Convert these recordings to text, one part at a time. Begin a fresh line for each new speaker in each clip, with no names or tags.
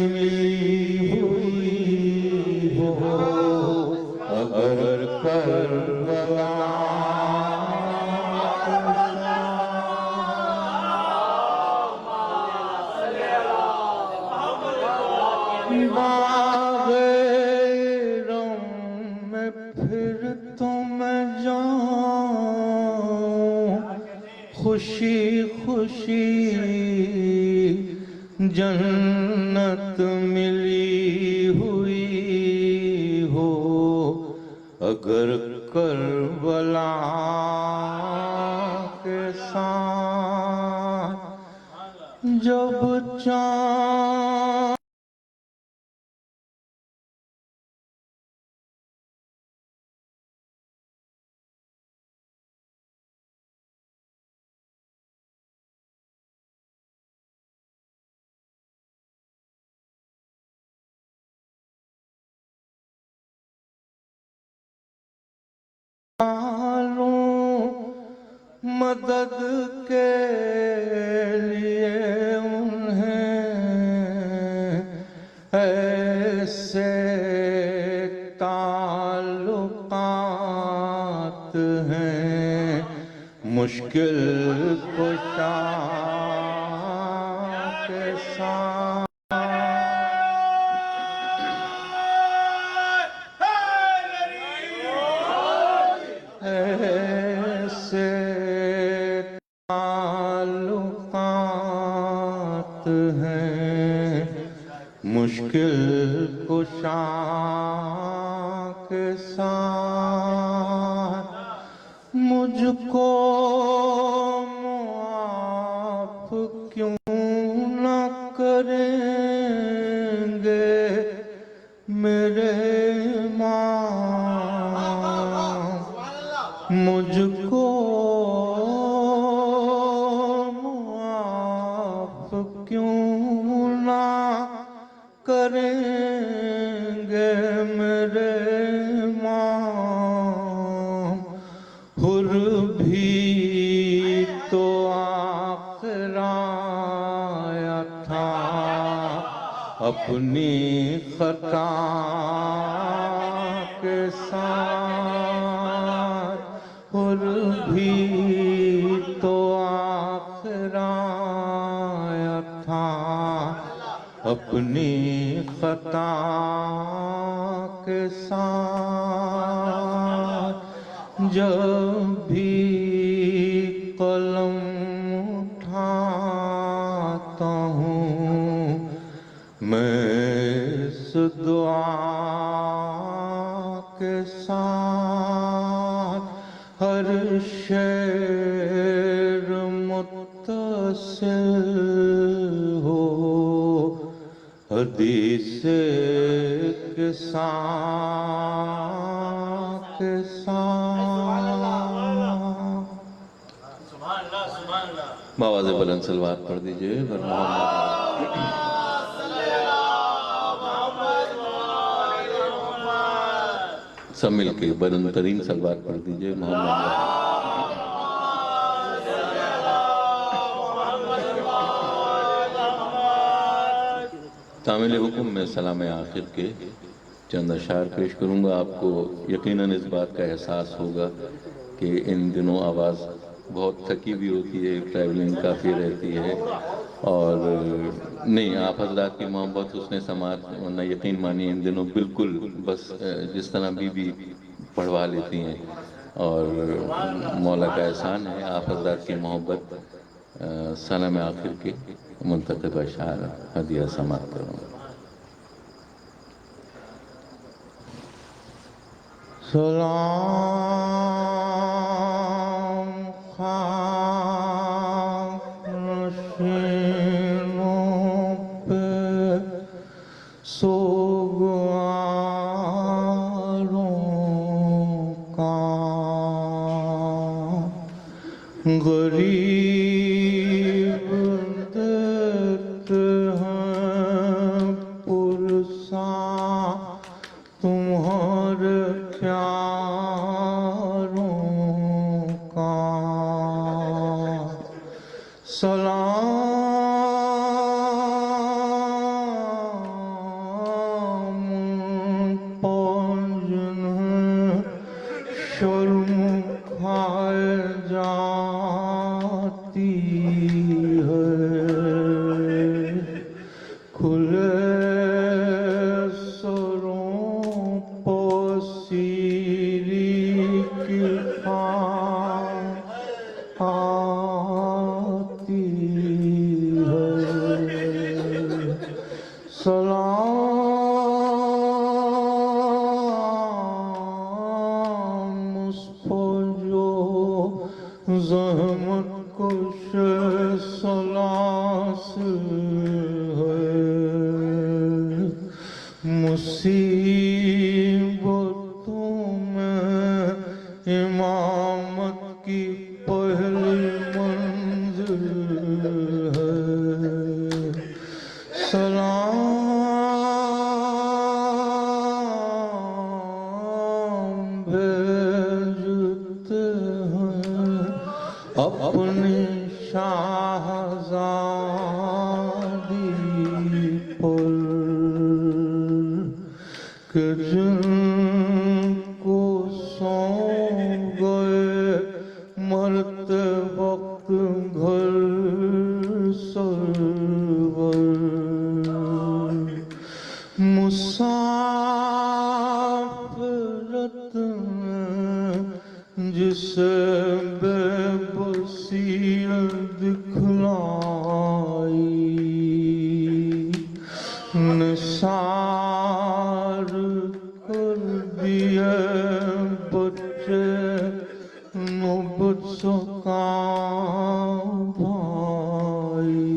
मिली हुई हो अगर करबला बाग़-ए-रम में फिर तो मैं जाऊं खुशी खुशी जन्नत मिली हुई हो अगर करबला के साथ जब चाँद मदद के लिए उन्हें ऐसे ताल्लुकात हैं मुश्किल कुशा के साथ ऐसे ताल्लुकात हैं मुश्किल कुशा के साथ मुझको मुआफ़ क्यों न करेंगे मेरे मुझको मुआफ़ क्यों ना करेंगे मेरे हुर भी तो आखिर आया था अपनी खता के साथ हुर भी तो आखिर आया था अपनी खता के साथ जब भी कलम उठाता हूँ मैं इस दुआ के साथ हर शेर मुत्तसिल हो हदीस के साथ बावाज़े बुलंद सलवात पढ़ दीजिए सब मिलके बुलंद तरीन सलवात पढ़ दीजिए मोहम्मद तामिल हुक्म में सलाम आखिर के चंद अशार पेश करूँगा। आपको यकीनन इस बात का एहसास होगा कि इन दिनों आवाज़ बहुत थकी भी होती है, ट्रैवलिंग काफ़ी रहती है और नहीं आप हजरात की मोहब्बत उसने समाज वरना यकीन मानिए इन दिनों बिल्कुल बस जिस तरह बीबी पढ़वा लेती हैं और मौला का एहसान है आप हजरात की मोहब्बत सलाम आखिर के मुंतखब अशार हदिया समात करूँ। सलाम खाक नशीनों पे सोगवारों का गरीब देखते हैं पुरसा तुम्हारे प्यारों का सलाम बोले सरों पोसीरी की आती है सलाम उसको जो ज़हमत कुश सलास है मुसीबतों में इमामत की पहली मंजिल है सलाम भेजते हैं अपनी शाहज़ादी पर कि जिनको सौंप गए मरते वक्त घर सरवर मुसाफिरत जिसे बेबसीयत दिखलाई निसार कर दिए बच्चे नौबत का भाई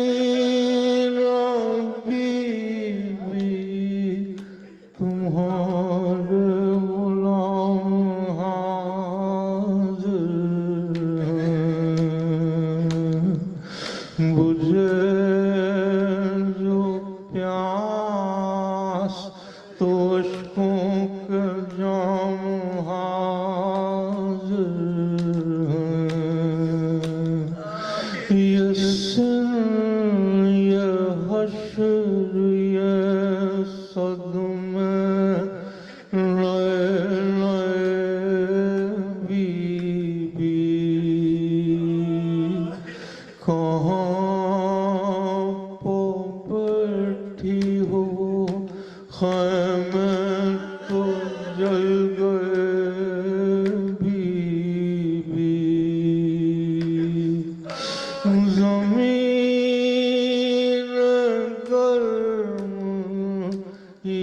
सकीना बीवी तुम्हारे गुलाम हाज़िर हैं बुझे जो प्यास तो अश्कों के जाम हाज़िर हैं ये सिर ये हश्र ये सदमे नए बीबी कहाँ पो बैठी हो खैमे तो जल गए बीबी ज़मीन गर्म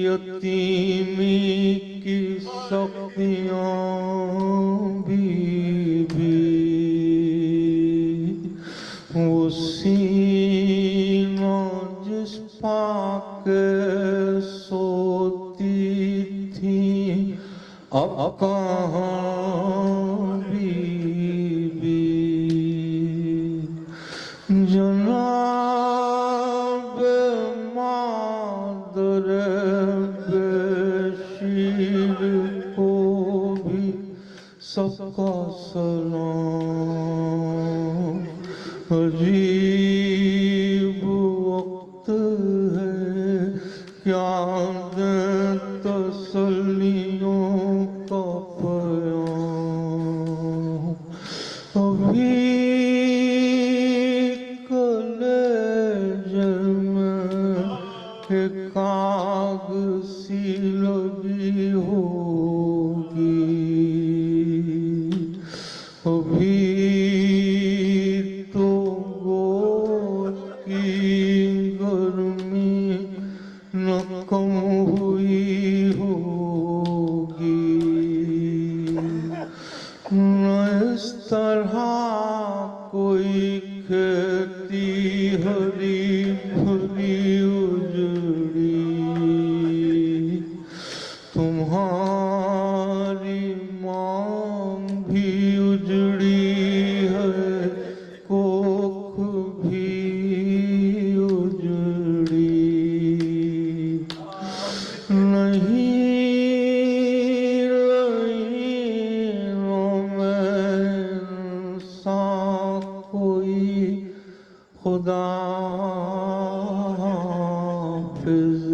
यतीमी की सख्तियाँ बीबी वो सीना जिस पाके सोती थी अब कहाँ बीबी जनाब मादर बेशीर को भी सबका सलाम अजीब वक्त है क्या दें तसल्लियों का प्याम अभी कलेजे में एक आग सी लगी होगी अभी तो गोद की गर्मी न कम हुई होगी न इस तरह कोई खेती हरी भरी उजड़ी तुम्हारी मांग भी उजड़ी है कोख भी उजड़ी नहीं रहीनों में इंसान कोई खुदा हाफिज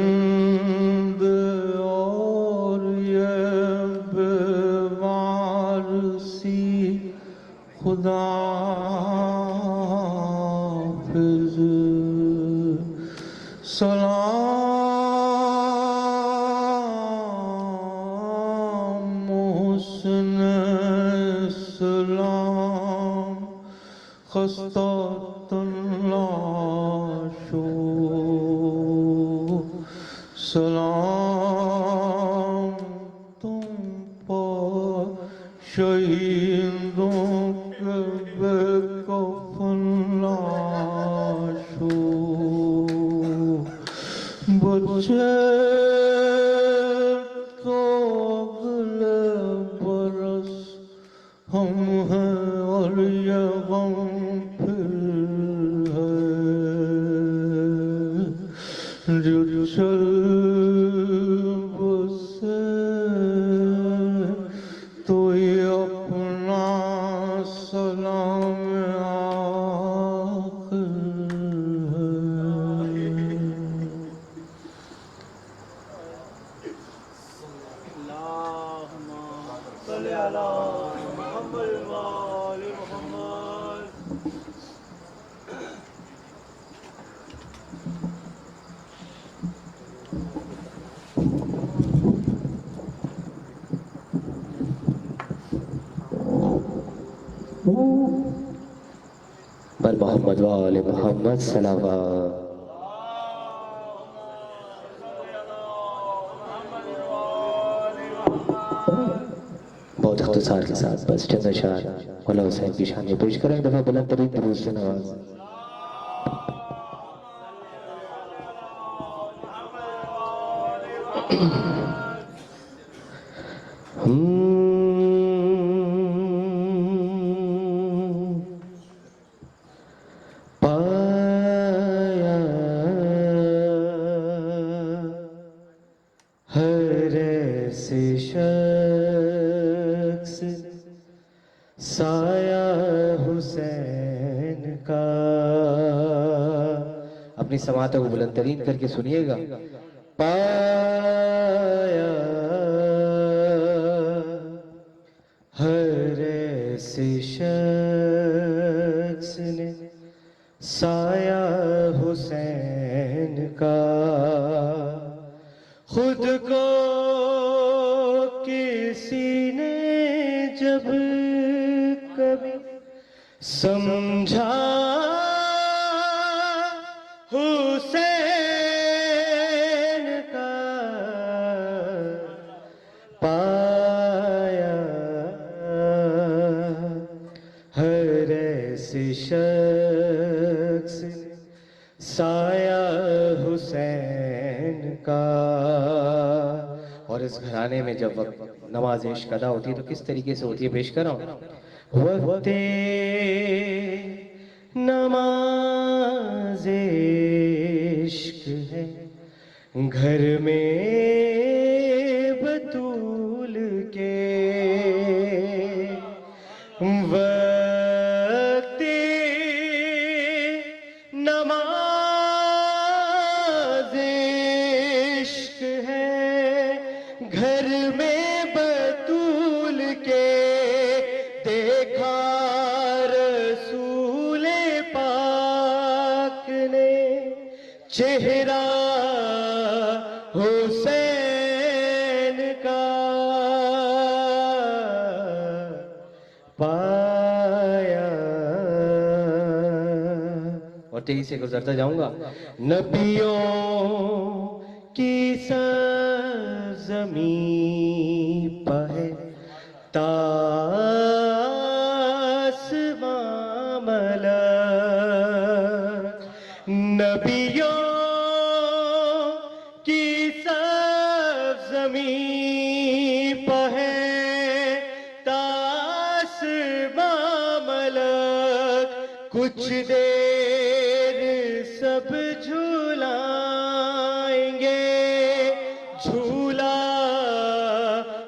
दरिंदे और ये बेवारसी खुदा हाफिज़। सलाम मोहसिन सलाम खस्तातुल्लाशो। सलाम तुम पर शहीदों के बेकफन लाशो। बच्चे तो अगले बरस हम हैं और ये गम फिर है जो चल बसे तो ये अपना सलाम आखिर है।
बल मोहम्मद वाले मोहम्मद सलावत। बहुत इख्तिसार के साथ बस चंद अशार मौला हुसैन की शान में पेश करें। एक दफा बुलंद तरीन दुरूद से नवाज। पाया हर ऐसे शख्स साया हुसैन का। अपनी समात को बुलंद तरीन करके सुनिएगा। पाया हर ऐसे शख्स ने साया हुसैन का। खुद को किसी ने जब कभी समझा हुसैन का। पाया हर ऐसे शख्स साया हुसैन का। और इस घराने में जब वक्त नमाज इश्क अदा होती है तो किस तरीके से होती है पेश कर रहा हूं। वक्ते नमाज इश्क है घर में बतूल के। वक्ते नमाज इश्क है घर में बतूल के। देखा रसूल पाक ने चेहरा हुसैन का। पाया और तेजी से गुजरता जाऊंगा। नबियों की सरज़मीं पर है तासमां मलक। नबियों की सरज़मीं पर है तासमां मलक। कुछ देर सब झूलाएंगे झूला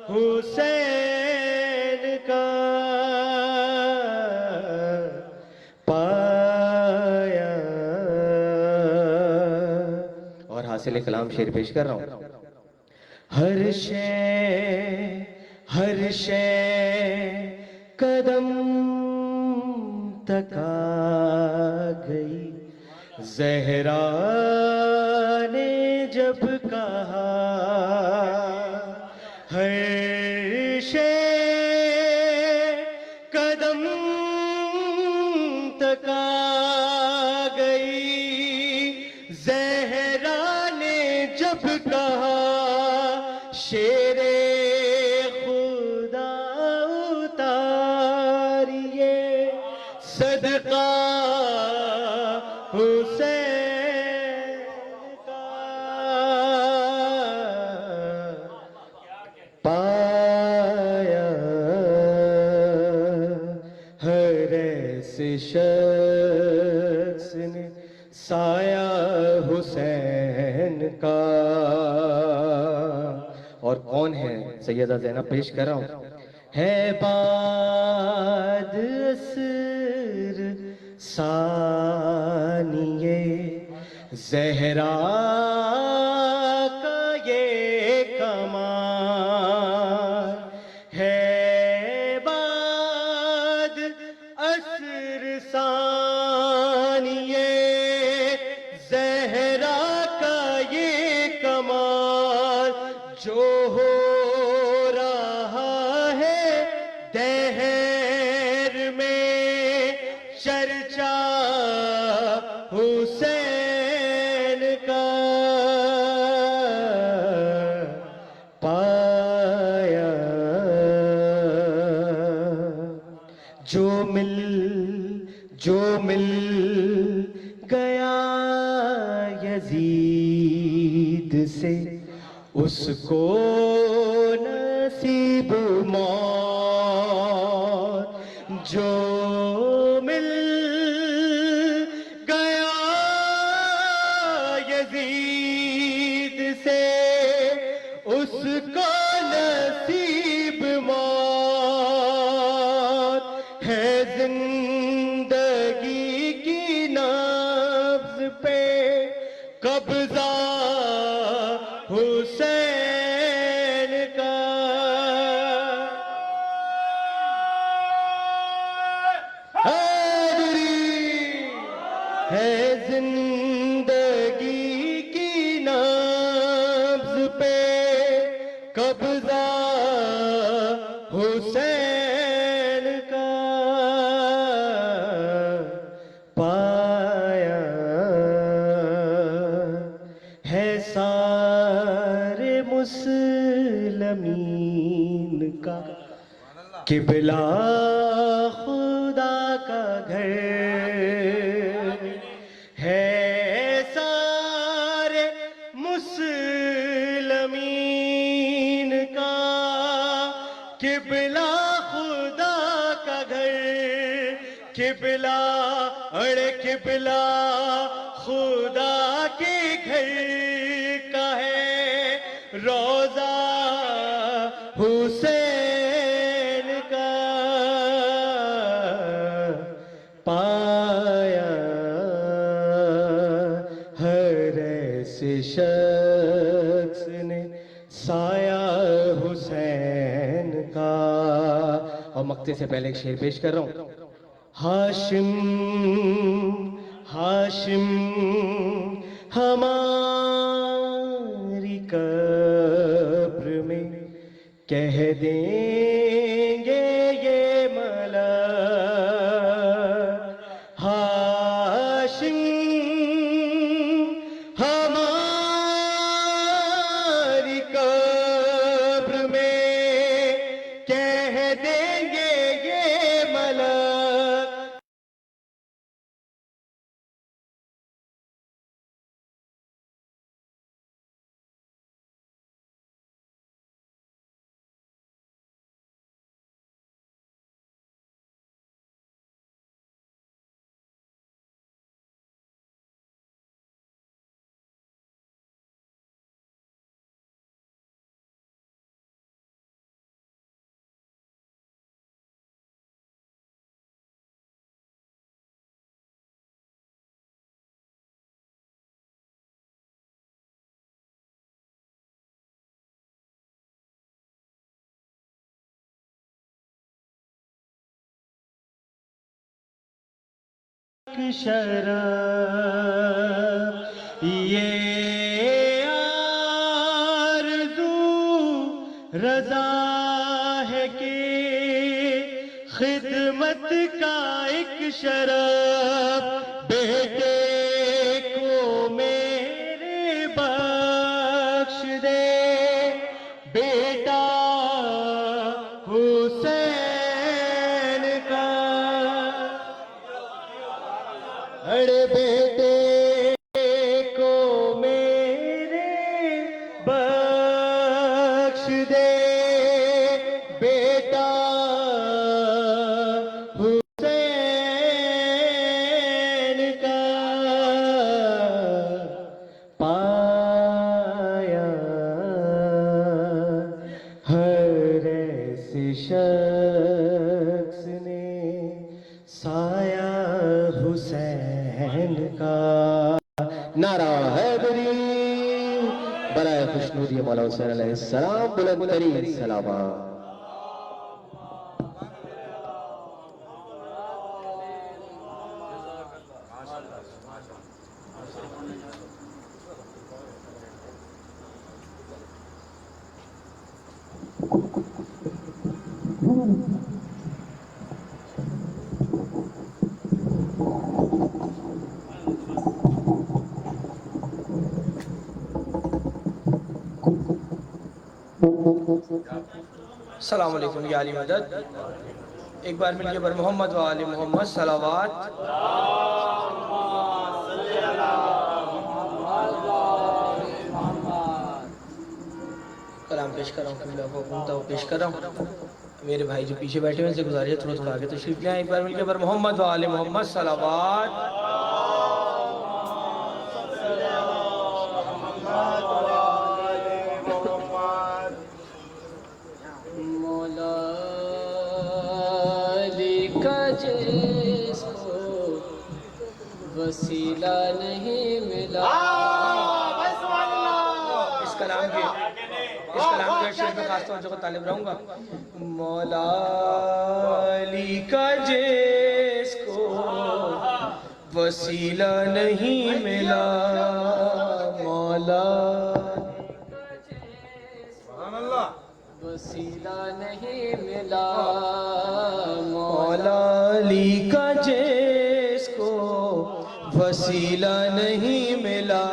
हुसैन का। पाया और हासिल कलाम शेर पेश कर रहा हूं। हर शे कदम तक आ गई। ज़हरा ने जब कहा हर शे कदम तक आ गई। ज़हरा ने जब कहा शेरे खुदा उतारिए, सदका हुसैन का पाया हर ऐसे शख्स ने साया हुसैन का। और कौन है सैयदा ज़ैनब पेश कर रहा हूं। है बाद असर सानिए ज़हरा का ये कमाल है। बाद असर सानिए ज़हरा का ये कमाल, जो हो रहा है दहर में चर्चा हुसैन का। पाया जो मिल गया यजीद से, उसको नसीब मौत। जो मिल गया यजीद से, उसको नसीब मौत है। जिंदगी की नब्ज़ पे कब्जा हुसैन का। हैदरी है जिंदगी की नब्ज़ पे कब्जा हुसैन का। पाया है सारे मुस्लिमीन का किबला खुदा का घर है। सारे मुस्लिमीन का किबला खुदा का घर। किबला अरे किबला खुदा के घर का है। रोजा हुसैन का। पाया हर ऐसे शख्स ने साया हुसैन का। और मक्ते से पहले एक शेर पेश कर रहा हूं। हाशिम हाशिम हमारी कब्र में कह देंगे ये मलक। हाशिम हमारी कब्र में कह देंगे ये मलक। एक शरफ, ये आरज़ू रज़ा है कि खिदमत का एक शरफ बेटे को मेरे बख्श दे, बेटा हुसैन का। अरे बेटे को मेरे बख्श दे, बेटा हुसैन का। पाया हर ऐसे शख्स ने साया हुसैन का। नारा हैदरी बराए खुशनूदी मौला हुसैन अलैहिस्सलाम, बुलंद तरीन सलावत।
अस्सलाम वालेकुम या अली मदद। एक बार मिलके बर मोहम्मद व आले मोहम्मद सलावात। कलाम पेश कर रहा हूँ, कबीला को घूमता हुआ पेश कर रहा हूँ। मेरे भाई जो पीछे बैठे हुए उनसे गुजारिश है थोड़ा थोड़ा आगे तशरीफ ले आए। एक बार मिलके बर मोहम्मद व आले मोहम्मद सलावात। मौला लिखा जिसको वसीला नहीं मिला। इस कलाम के शेर में खास तौर से तालिब रहूंगा। मौला लिखा जिसको वसीला नहीं मिला, मौला वसीला नहीं मिला, मौला अली का जिसको वसीला नहीं मिला,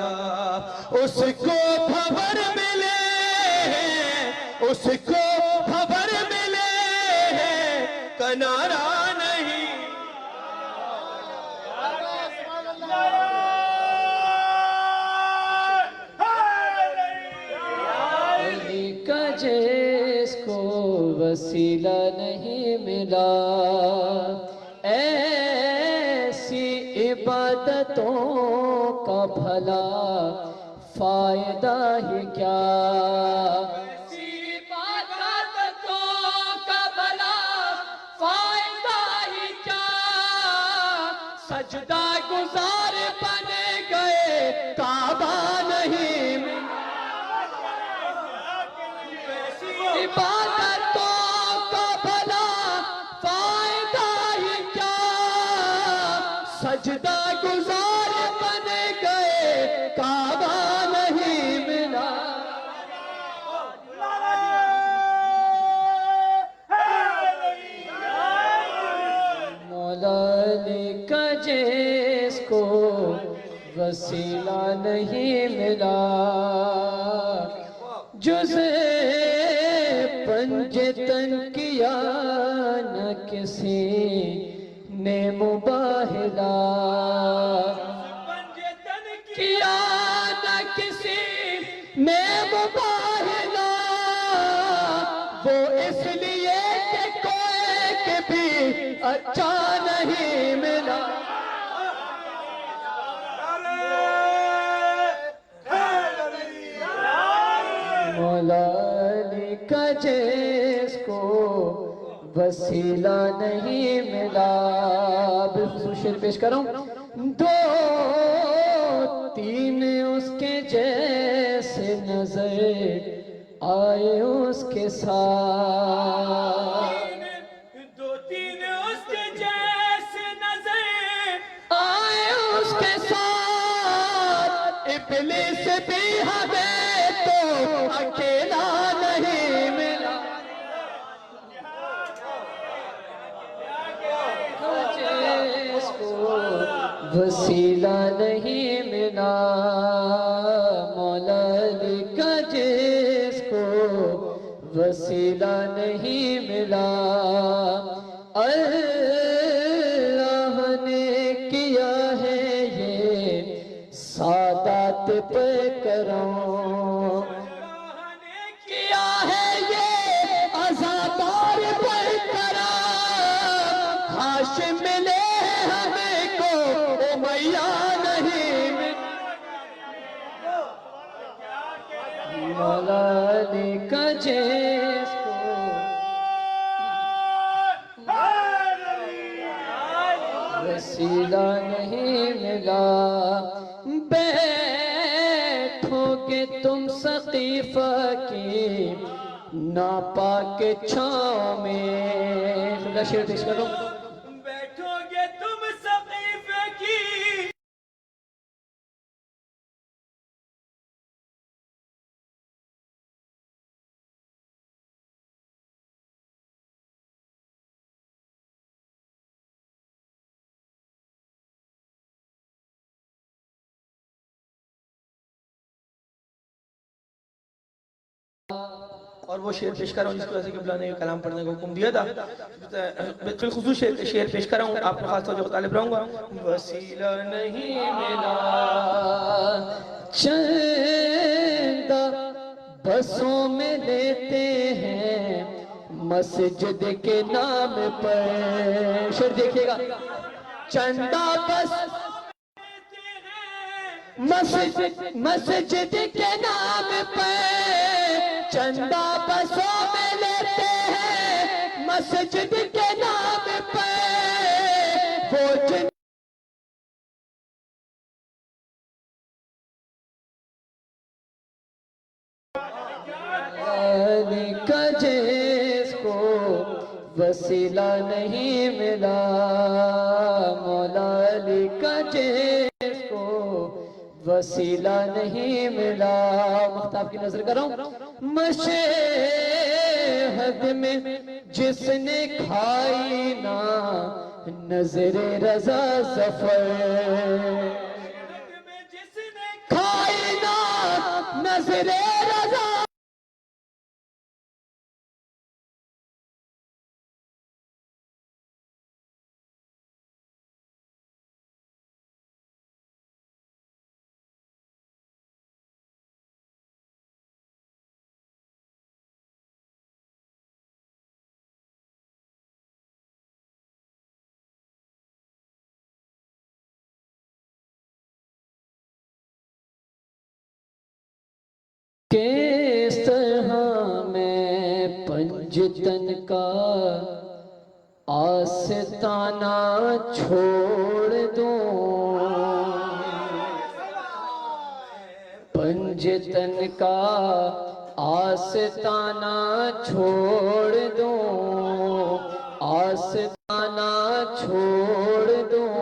उसको खबर मिले है, उसको खबर मिले है कनारा नहीं। अली का जिसको वसीला नहीं मिला, ऐसी इबादतों का भला फायदा ही क्या। ऐसी इबादतों का भला फायदा ही क्या, सजदा गुजार बन गए काबा नहीं मिला। इबादतों का भला फायदा ही क्या, सजदा गुजार बन गए काबा नहीं मिला। मौला अली का जिसको वसीला नहीं मिला, जुज़े पंजतन किया न किसी ने मुबाहिला, पंजतन किया न किसी ने मुबाहिला, वो इसलिए कि कोई के भी अच्छा नहीं मिला। मौला अली का जिसको वसीला नहीं मिला। बिल्कुल शेर पेश करूं। दो तीन उसके जैसे नजर आए उसके साथ, दो तीन उसके जैसे नजर आए
इब्लिस भी हमें तो अकेला नहीं मिला, जिसको वसीला नहीं मिला, मौला अली का जिसको वसीला नहीं मिला, अल्लाह ने किया है ये सादात पे करम, किया है ये अज़ादार पर करम, हाश मिले हमें को उमैया नहीं मौला अली का जिसको वसीला नहीं मिला, बैठोगे तुम सकीफा की नापाक छाँव में, शेर पेश करो,
बैठोगे तुम सकीफे की और वो शेर पेश कर रहा हूँ जिसकी वजह से किबला ने कलाम पढ़ने का हुक्म दिया था। बिल्कुल खुसूस शेर पेश कर रहा हूँ, आपको खास तौर पर तालिब रहूँगा। वसीला नहीं मिला
चंदा बसों में लेते हैं मस्जिद के नाम पर, शेर देखिएगा, चंदा बस मस्जिद के नाम पर, चंदा बसों में लेते हैं मस्जिद के नाम पर, वो जिन का जिसको वसीला नहीं मिला, मौला अली का जिसको वसीला नहीं मिला, मख्ताब की नजर करो, मशहद में जिसने खाई ना नजरे रजा जफर, खाई ना नजरे रजा किस तरह मैं पंजतन का आस्ताना छोड़ दूं, पंजतन का आस्ताना छोड़ दूं, आस्ताना छोड़ दूं,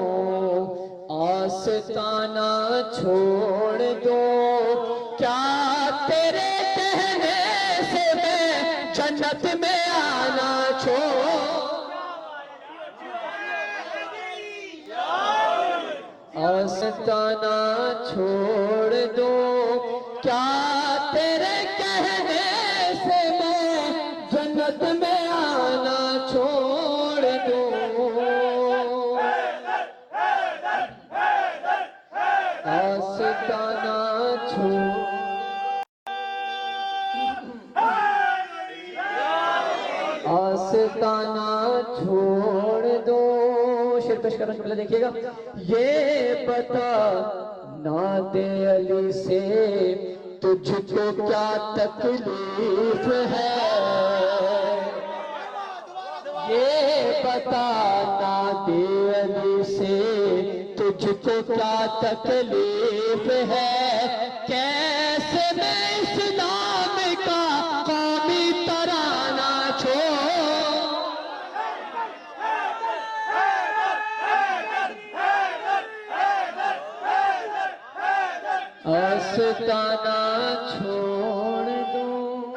आस्ताना छोड़ दूं, क्या तेरे कहने से मैं जन्नत में आना आस्ताना छोड़ दो, क्या तेरे कहने से मैं जन्नत में आना छोड़ दूं, आस्ताना आस्ताना छोड़ दो, शेर पेश करना पहले देखिएगा, ये बता नादे अली से तुझको क्या तकलीफ है, ये बता नादे अली से तुझको क्या तकलीफ है, कैसे मैं इस्लाम का कौमी तराना आस्ताना छोड़ दूं,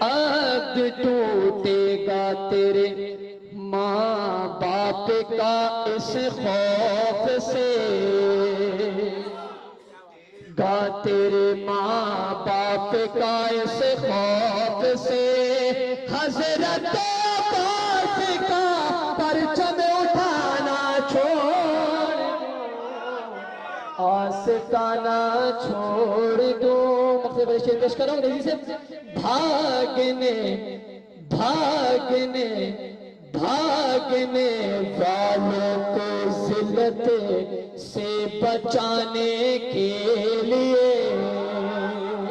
अब टूटेगा तेरे माँ बाप का इस खौफ से, गा तेरे माँ बाप का इस खौफ से, हजरत गौस का परचम उठाना छोड़ दो, आस्ताना छोड़ दो। मकसद शेर पेश करो अंग्रेजी से। भागने भागने भागने वालों को जिल्लत से बचाने के लिए,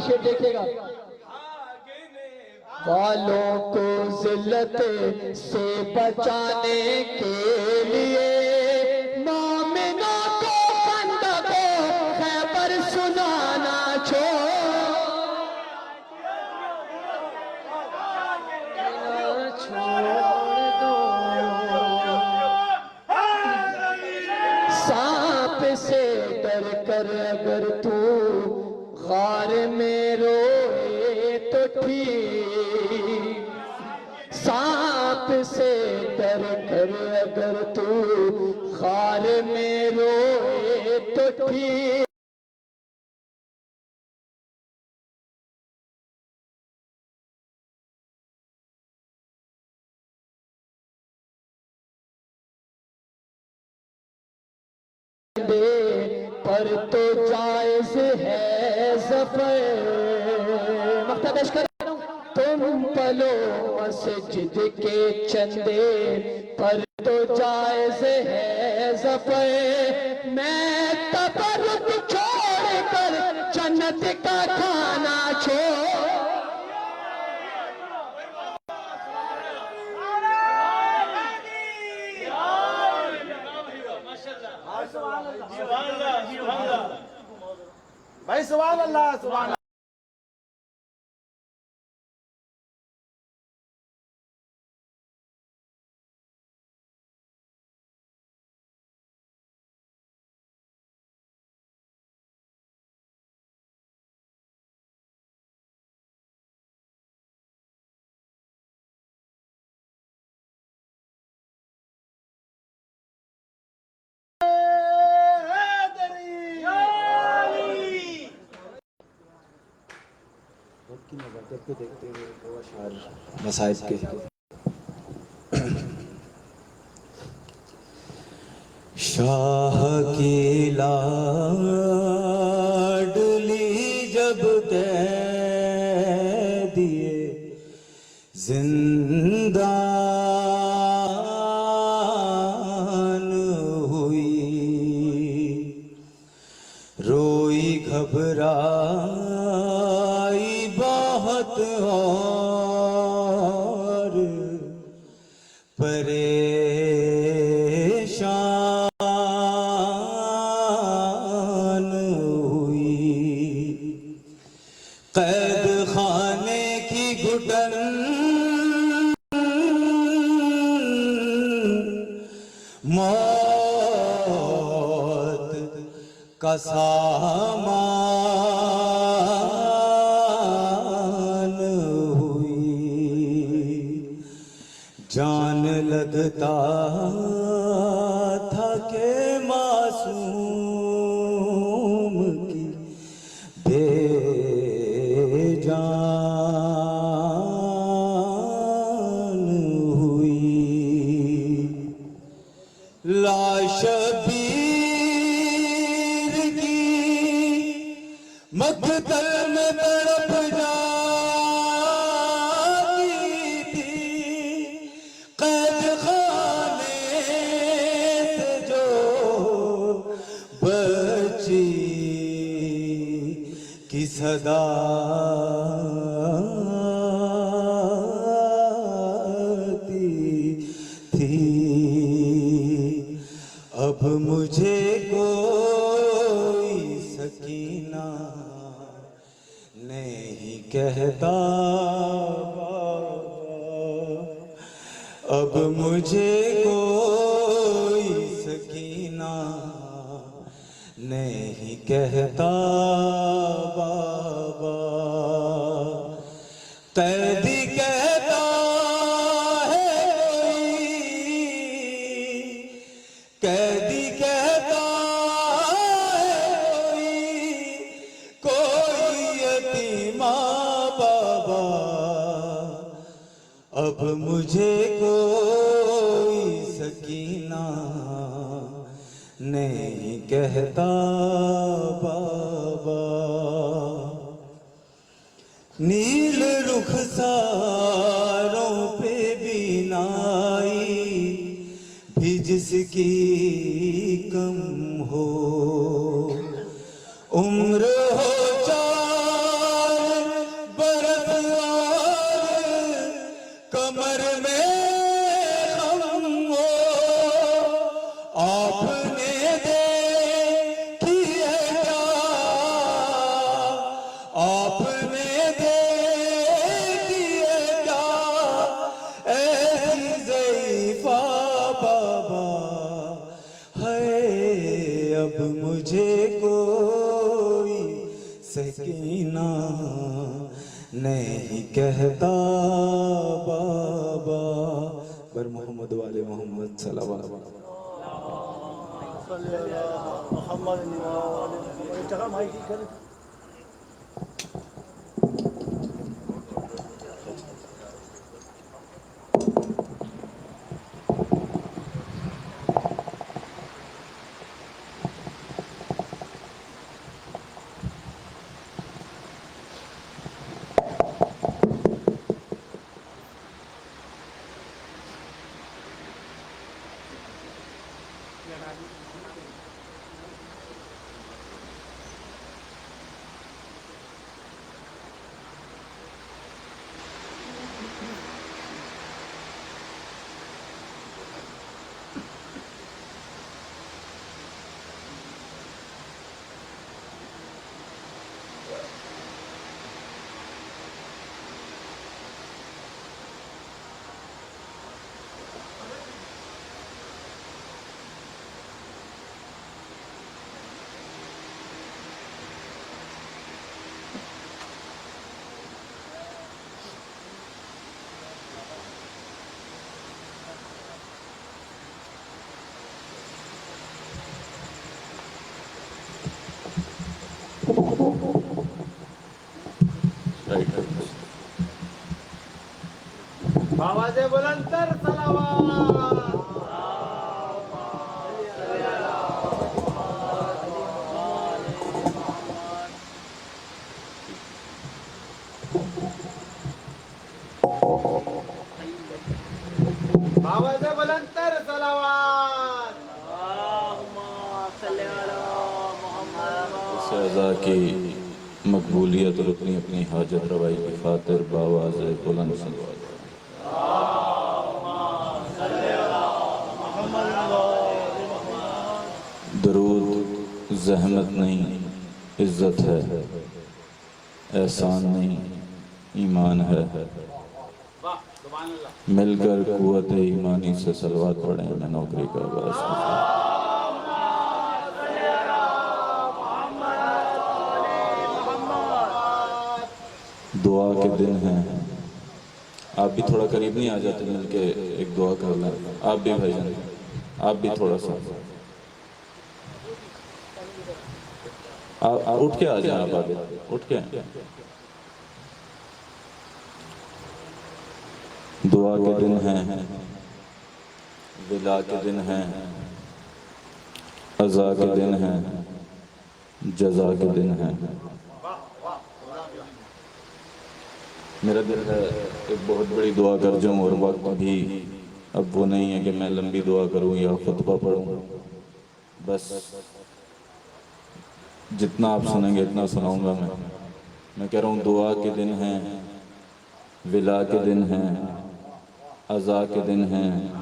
शेर देखिएगा, वालों को जिल्लत से बचाने के लिए, मोमिनों को बंदा को खैबर सुनाना सांप से डर कर अगर तू गार में रोए तो ठीक, सांप से डर कर अगर तू गार में रोए तो ठीक। पर तो जायज है ज़फ़र, मख्तबश करो, तुम पलो मस्जिद के चंदे पर तो जायज है ज़फ़र, मैं तबर्रुक छोड़ कर जन्नत का खाना छोड़,
भाई सुभान अल्लाह सुभान की नज़ाकत को देखते हुए दो अशार मसाइब के। शाह की लाडली जब दे दिए जिंदान हुई, रोई घबराई बहुत और परेशान हुई, कैद खाने की घुटन मौत का सामान हुई, जान लगता था कि मासूम की बेजान हुई, लाश मकतल में तड़प जाती थी, कैद खाने से जो बची की सदा थी, अब मुझे कोई सकीना नहीं कहता, अब मुझे कोई सकीना
नहीं कहता बाबा, कैदी कहता है कोई, कैदी कहता है कोई यतीमा बाबा, अब मुझे कोई सकीना नहीं कहता बाबा। नील रुखसारों पे बीनाई भी जिसकी कम हो, उम्र हो 4 बरस और कमर में खम हो, आपने देखी है क्या, आपने देखी है क्या ऐसी ज़ईफ़ा बाबा, है अब मुझे कोई सकीना नहीं कहता बाबा। बर मोहम्मद वाले मोहम्मद सल्लल्लाहु अलैहि वसल्लम।
आवाज़े बुलंदर सलावत। आवाज़े बुलंदर सलावत।
इस अज़ा की मकबूलियत और अपनी अपनी हाजत रवाई की खातिर बावाज़ बुलंद सलवात। दरूद ज़हमत नहीं इज़्ज़त है, एहसान नहीं ईमान है। मिलकर कुव्वत ईमानी से सलवात पढ़ें, मैं नौकरी का आगाज़ दुआ के दिन हैं। आप भी थोड़ा करीब नहीं आ जाते, मिलके एक दुआ कर लें। आप भी भाईजान, आप भी थोड़ा सा आप उठ के आ जाए, आप आगे उठ के। दुआ के दिन हैं, विला के दिन हैं, अज़ा के दिन हैं, जज़ा के दिन हैं। मेरा दिल है एक बहुत बड़ी दुआ कर जाऊँ, और वक्त भी अब वो नहीं है कि मैं लंबी दुआ करूँ या खुतबा पढ़ूँ। बस जितना आप सुनेंगे इतना सुनाऊंगा मैं कह रहा हूँ दुआ के दिन हैं, विला के दिन हैं, अज़ा के दिन हैं,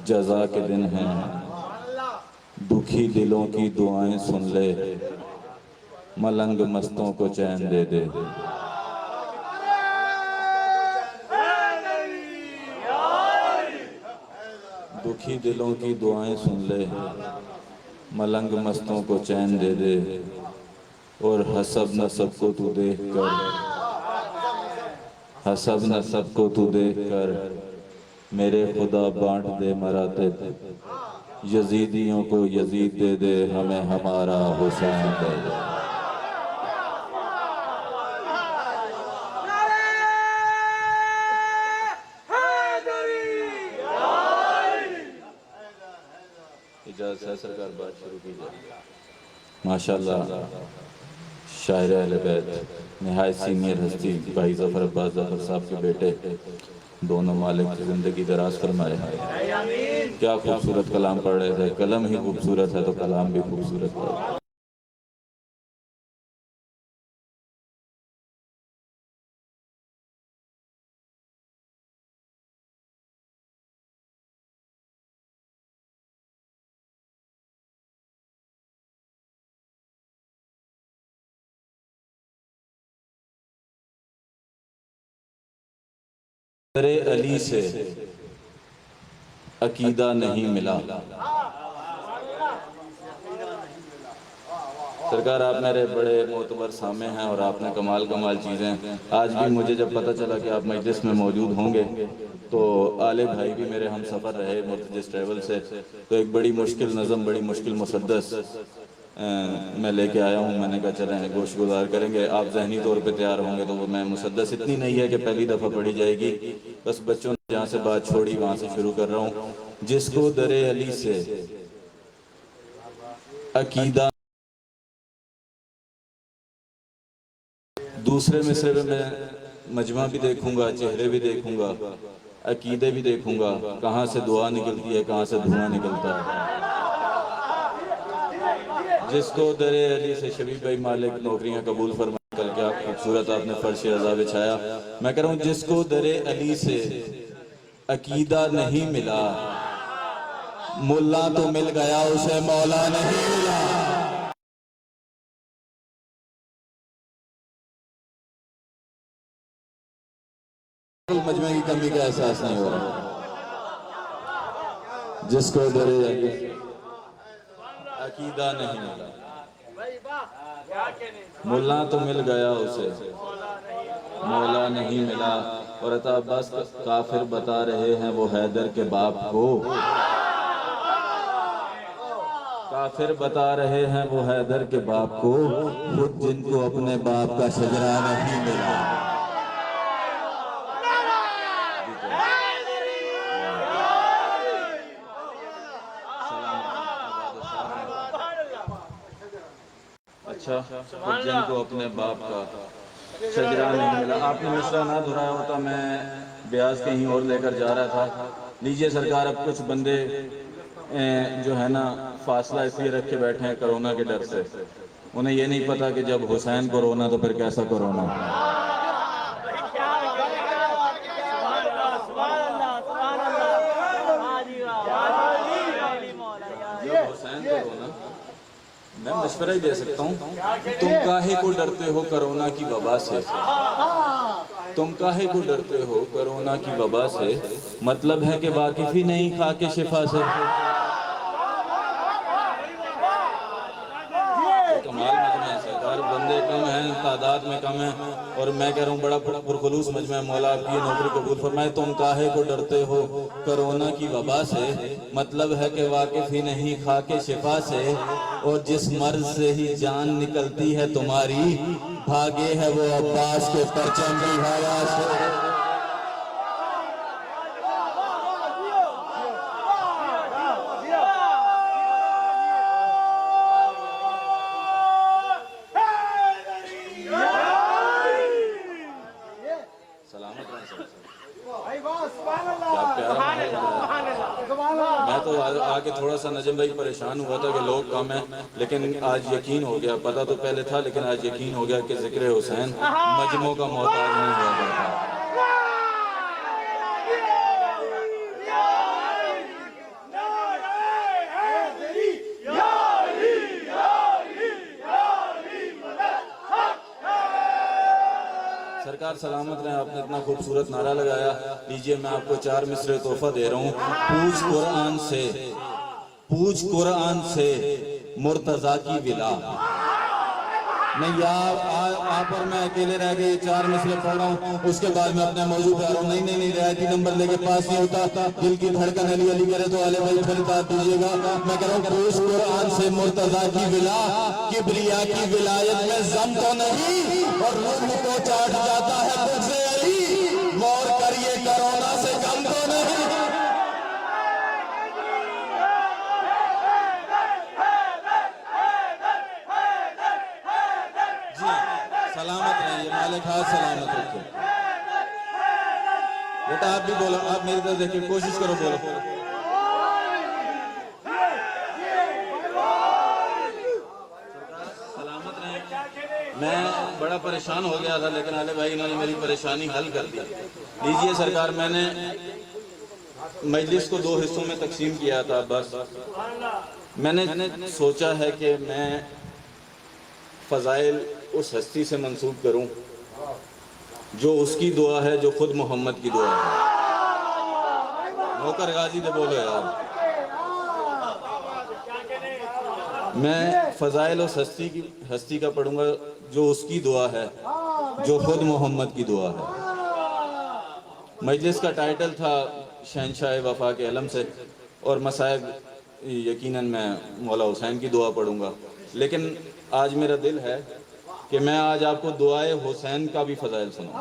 जज़ा के दिन हैं। दुखी दिलों की दुआएं सुन ले, मलंग मस्तों को चैन दे दे। दुखी दिलों की दुआएं सुन ले,
मलंग मस्तों को चैन दे दे, और हसब नसब को तू देख कर, हसब नसब को तू देख कर मेरे खुदा बांट दे मरातिब, यजीदियों को यजीद दे दे, हमें हमारा हुसैन दे दे। इजाज़त है सरकार, बात शुरू की जाए। माशाअल्लाह, शायर अहले बैत, निहायत सीनियर हस्ती भाई ज़फ़र अब्बास ज़फ़र साहब के बेटे, दोनों मालिक की ज़िंदगी दराज फरमाए। क्या खूबसूरत कलाम पढ़ रहे थे, कलम ही खूबसूरत है तो कलाम भी खूबसूरत है। दरे अली से अकीदा नहीं मिला। सरकार, आप मेरे बड़े मोतबर सामे हैं और आपने कमाल चीज़ें, आज भी मुझे जब पता चला कि आप मजलिस में मौजूद होंगे तो आले भाई भी मेरे हम सफ़र रहे मुर्तजिस ट्रैवल से, तो एक बड़ी मुश्किल नज़म, बड़ी मुश्किल मुसद्दस मैं लेके आया हूँ। मैंने कहा चलें गोश गुजार करेंगे, आप जहनी तौर पे तैयार होंगे तो वो मैं मुसद्दस इतनी नहीं है कि पहली दफ़ा पढ़ी जाएगी, बस बच्चों ने जहाँ से बात छोड़ी वहाँ से शुरू कर रहा हूँ। जिसको दरे अली से अकीदा, दूसरे मिसरे में मैं मजमा भी देखूंगा, चेहरे भी देखूंगा, अकीदे भी देखूंगा, कहाँ से दुआ निकलती है, कहाँ से धुआं निकलता है। जिसको दरे अली से शबीब भाई मालिक नौकरियां कबूल फरमाए, कल क्या खूबसूरत आपने फर्श रज़ा बिछाया। मैं कह रहा हूँ जिसको दरे अली से अकीदा नहीं मिला, मुल्ला तो मिल गया, उसे मौला नहीं मिला। मजमे की कमी का एहसास नहीं हो रहा। जिसको दरे अली अकीदा नहीं मिला, मुल्ला तो मिल गया, उसे मौला नहीं मिला। और अता अब्बास काफिर बता रहे हैं वो हैदर के बाप को, काफिर बता रहे हैं वो हैदर के बाप को, खुद जिनको अपने बाप का शजरा नहीं मिला। अच्छा, खुद जिनको अपने बाप का शजरा नहीं मिला। आपने मिसरा ना दोहराया होता, मैं ब्याज कहीं और लेकर जा रहा था। लीजिए सरकार, अब कुछ बंदे जो है ना फासला इसलिए रख के बैठे हैं कोरोना के डर से, उन्हें ये नहीं पता कि जब हुसैन को रोना तो फिर कैसा कोरोना। मैं मशवरा ही दे सकता हूँ, तुम काहे को डरते हो कोरोना की वबा से, तुम काहे को डरते हो कोरोना की वबा से, मतलब है कि वाकिफ ही नहीं खा के शिफा से। कमाल मजमा है सरकार, बंदे कम हैं, तादाद में कम है, और मैं कह रहा हूँ बड़ा पुरखुलूस मजमा है। मौला आपकी ये नौकरी कबूल फरमाए। तुम काहे को डरते हो कोरोना की वबा से, मतलब है कि वाकिफ ही नहीं खा के शिफा से, और जिस मर्ज से ही जान निकलती है तुम्हारी, भागे है वो अब्बास के परचम की हवा से। मैं तो आके थोड़ा सा नजम भाई परेशान हुआ था कि लोग कम हैं, लेकिन आज यकीन हो गया, पता तो पहले था लेकिन आज यकीन हो गया कि जिक्र हुसैन मजमों का मोहताज नहीं हुआ करता। सरकार सलामत रहे, आपने इतना खूबसूरत नारा लगाया। लीजिए मैं आपको 4 मिसरे तोहफा दे रहा हूँ। पूछ कुरान से मुर्तजा की विला। नहीं आप और मैं अकेले रह गए 4 मिसरे पढ़ रहा हूँ, उसके बाद में अपने मौजूद पे आ रहा हूँ। नहीं रियायती नंबर लेके पास नहीं होता, दिल की धड़कन अली अली करे तो आले भाई फिर दाद दीजिएगा। मैं कह रहा हूँ पुरुष कुरान से मुर्तजा की विला, किबरिया की विलायत में जम तो नहीं और रूह को चाट जाता है तुझसे अली, मौर करिए कोरोना से कम तो नहीं। सलामत रहिए, मालिक हाथ सलामत रखे। बेटा आप भी बोलो, आप मेरी तरफ देखिए, कोशिश करो बोलो। सलामत रहे। मैं बड़ा परेशान हो गया था, लेकिन आले भाई इन्होंने मेरी परेशानी हल कर दी। लीजिए सरकार, मैंने मजलिस को 2 हिस्सों में तकसीम किया था। बस मैंने सोचा है कि मैं फ़ज़ाइल उस हस्ती से मंसूब करूं जो उसकी दुआ है, जो खुद मोहम्मद की दुआ है। नौकर गाजी दे बोलो यार। मैं फ़ज़ाइल उस हस्ती का पढ़ूंगा जो उसकी दुआ है, जो खुद मोहम्मद की दुआ है। मजलिस का टाइटल था शहंशाह वफा के अलम से, और मसाइब यकीनन मैं मौला हुसैन की दुआ पढ़ूंगा। लेकिन आज मेरा दिल है कि मैं आज आपको दुआए हुसैन का भी फ़ज़ाइल सुनाऊं।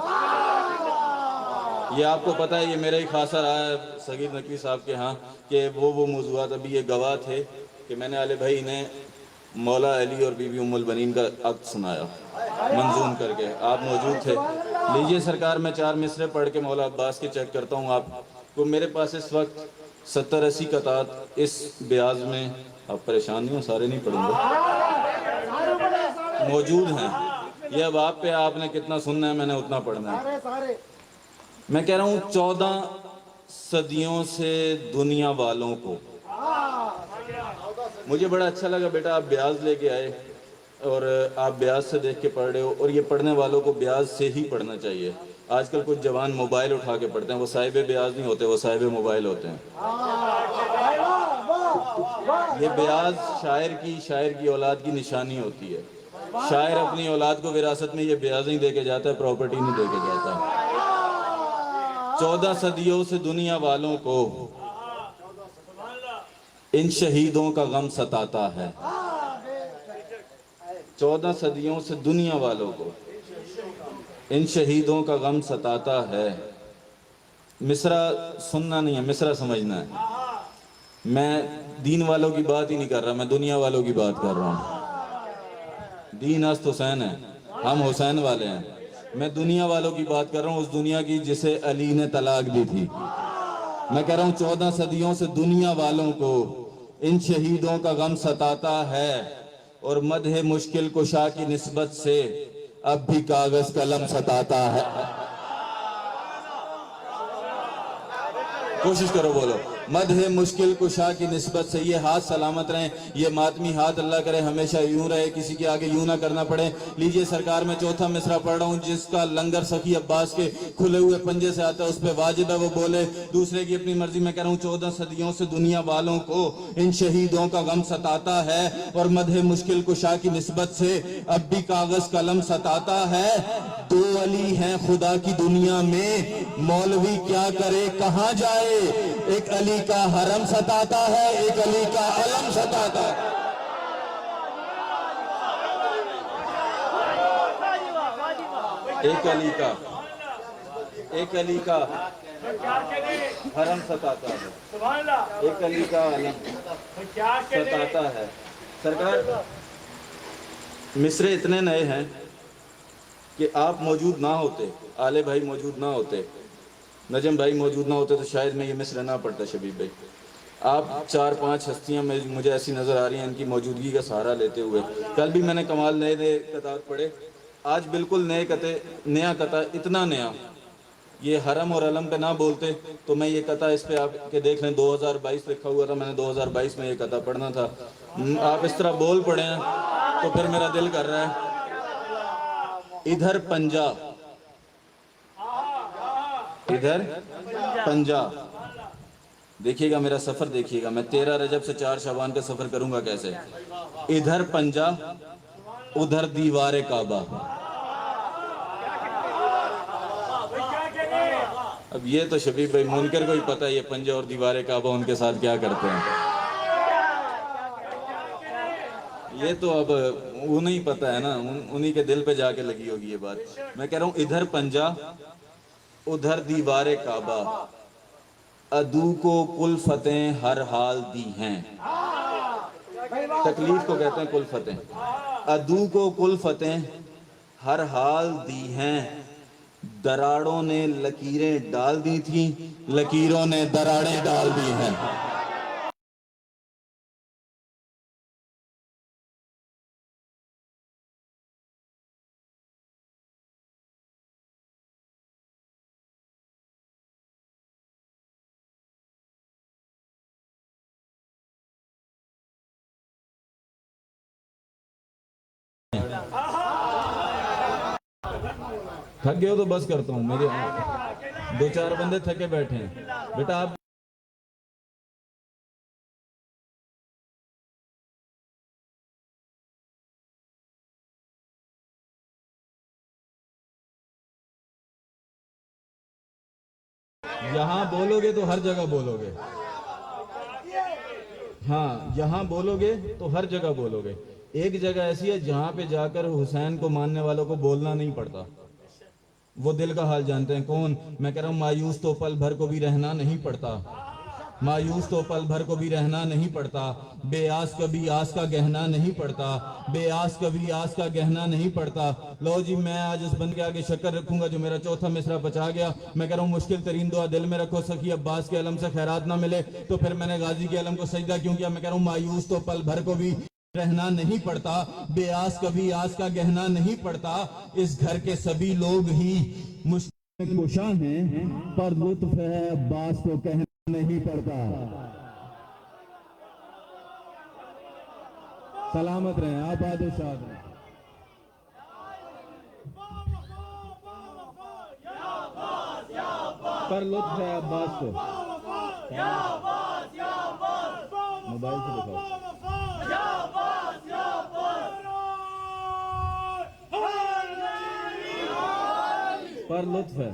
ये आपको पता है, ये मेरा ही खासा रहा है सगीर नकवी साहब के यहाँ कि वो मौज़ूआत अभी ये गवाह थे कि मैंने आले भाई ने मौला अली और बीबी उम्मुल बनीन का अक्द सुनाया मंजूम करके, आप मौजूद थे। लीजिए सरकार, मैं 4 मिसरे पढ़ के मौला अब्बास के चेक करता हूँ आपको। मेरे पास इस वक्त 70-80 कतात इस ब्याज में, आप परेशान नहीं हो, सारे नहीं पढ़ूंगा, मौजूद हैं। ये अब आप पे, आपने कितना सुनना है, मैंने उतना पढ़ना है। मैं कह रहा हूँ 14 सदियों से दुनिया वालों को, मुझे बड़ा अच्छा लगा बेटा आप ब्याज लेके आए और आप ब्याज से देख के पढ़ रहे हो, और ये पढ़ने वालों को ब्याज से ही पढ़ना चाहिए। आजकल कुछ जवान मोबाइल उठा के पढ़ते हैं, वो साहिब ब्याज नहीं होते, वो साहिब मोबाइल होते हैं। ये ब्याज शायर की औलाद की निशानी होती है। शायर अपनी औलाद को विरासत में ये ब्याज नहीं देके जाता है, प्रॉपर्टी नहीं देके जाता। 14 सदियों से दुनिया वालों को इन शहीदों का गम सताता है। 14 सदियों से दुनिया वालों को इन शहीदों का गम सताता है। मिसरा सुनना नहीं है, मिसरा समझना है। मैं दीन वालों की बात ही नहीं कर रहा, मैं दुनिया वालों की बात कर रहा हूँ। दीन अस्त हुसैन है, हम हुसैन वाले हैं। मैं दुनिया वालों की बात कर रहा हूँ, उस दुनिया की जिसे अली ने तलाक दी थी। मैं कह रहा हूँ 14 सदियों से दुनिया वालों को इन शहीदों का गम सताता है, और मदहे मुश्किल कुशा की निस्बत से अब भी कागज कलम सताता है। कोशिश करो बोलो, मदहे मुश्किल कुशा की निस्बत से। ये हाथ सलामत रहें, ये मातमी हाथ अल्लाह करे हमेशा यूं रहे, किसी के आगे यूं ना करना पड़े। लीजिए सरकार, मैं 4था मिसरा पढ़ रहा हूँ। जिसका लंगर सखी अब्बास के खुले हुए पंजे से आता है उस पर वाजिब है वो बोले, दूसरे की अपनी मर्जी। मैं कह रहा हूँ 14 सदियों से दुनिया वालों को इन शहीदों का गम सताता है, और मदहे मुश्किल कुशा की निस्बत से अब भी कागज कलम सताता है। 2 अली हैं खुदा की दुनिया में, मौलवी क्या करे कहाँ जाए। एक अली का हरम सताता है, एक अली का अलम सताता है। एक अली का हरम सताता है, एक अली का अलम सताता है। सरकार, मिसरे इतने नए हैं कि आप मौजूद ना होते, आले भाई मौजूद ना होते, नजम भाई मौजूद ना होते तो शायद मैं ये मिसरा ना पढ़ता। शबीब भाई, आप 4-5 हस्तियां मुझे ऐसी नज़र आ रही हैं इनकी मौजूदगी का सहारा लेते हुए। कल भी मैंने कमाल नए कतार पढ़े, आज बिल्कुल नया कता, इतना नया। ये हरम और अलम पे ना बोलते तो मैं ये कता इस पे आपके देख लें 2022 लिखा हुआ था, मैंने 2022 में ये कता पढ़ना था। आप इस तरह बोल पड़े हैं तो फिर मेरा दिल कर रहा है इधर पंजाब, इधर पंजाब, देखिएगा मेरा सफ़र, देखिएगा मैं 13 रजब से 4 शाबान का सफ़र करूंगा कैसे। इधर पंजा उधर दीवार काबा। अब ये तो शबीब भाई मुनकर को ही पता है ये पंजा और दीवार काबा उनके साथ क्या करते हैं। ये तो अब उन्हें ही पता है ना, उन्हीं के दिल पे जाके लगी होगी ये बात। मैं कह रहा हूँ इधर पंजा उधर दीवार काबा, अदू को कुल्फतें हर हाल दी हैं। तकलीफ को कहते हैं कुल्फतें। अदू को कुल्फतें हर हाल दी हैं, दराड़ों ने लकीरें डाल दी थी, लकीरों ने दराड़ें डाल दी हैं। थक गए हो तो बस करता हूँ, मेरे 2-4 बंदे थके बैठे हैं। बेटा आप यहाँ बोलोगे तो हर जगह बोलोगे। हाँ, यहाँ बोलोगे तो हर जगह बोलोगे। एक जगह ऐसी है जहाँ पे जाकर हुसैन को मानने वालों को बोलना नहीं पड़ता, वो दिल का हाल जानते हैं। कौन? मैं कह रहा हूँ मायूस तो पल भर को भी रहना नहीं पड़ता, मायूस तो पल भर को भी रहना नहीं पड़ता, बेआस कभी आस का गहना नहीं पड़ता, बेआस कभी आस का गहना नहीं पड़ता। लो जी, मैं आज इस बंद के आगे शक्कर रखूंगा जो मेरा चौथा मिसरा पचा गया। मैं कह रहा हूँ मुश्किल तरीन दुआ दिल में रखो, सखी अब्बास के अलम से खैरात ना मिले तो फिर मैंने गाजी के अलम को सजदा क्यों किया। मैं कह रहा हूँ मायूस तो पल भर को भी रहना नहीं पड़ता, बेआस कभी आस का गहना नहीं पड़ता। इस घर के सभी लोग ही मुश्किल कुशा हैं, पर लुत्फ है अब्बास को कहना नहीं पड़ता। सलामत रहें, आबाद और शाद रहें। पर लुत्फ है अब्बास को। मोबाइल से दिखाओ। पर लुत्फ है,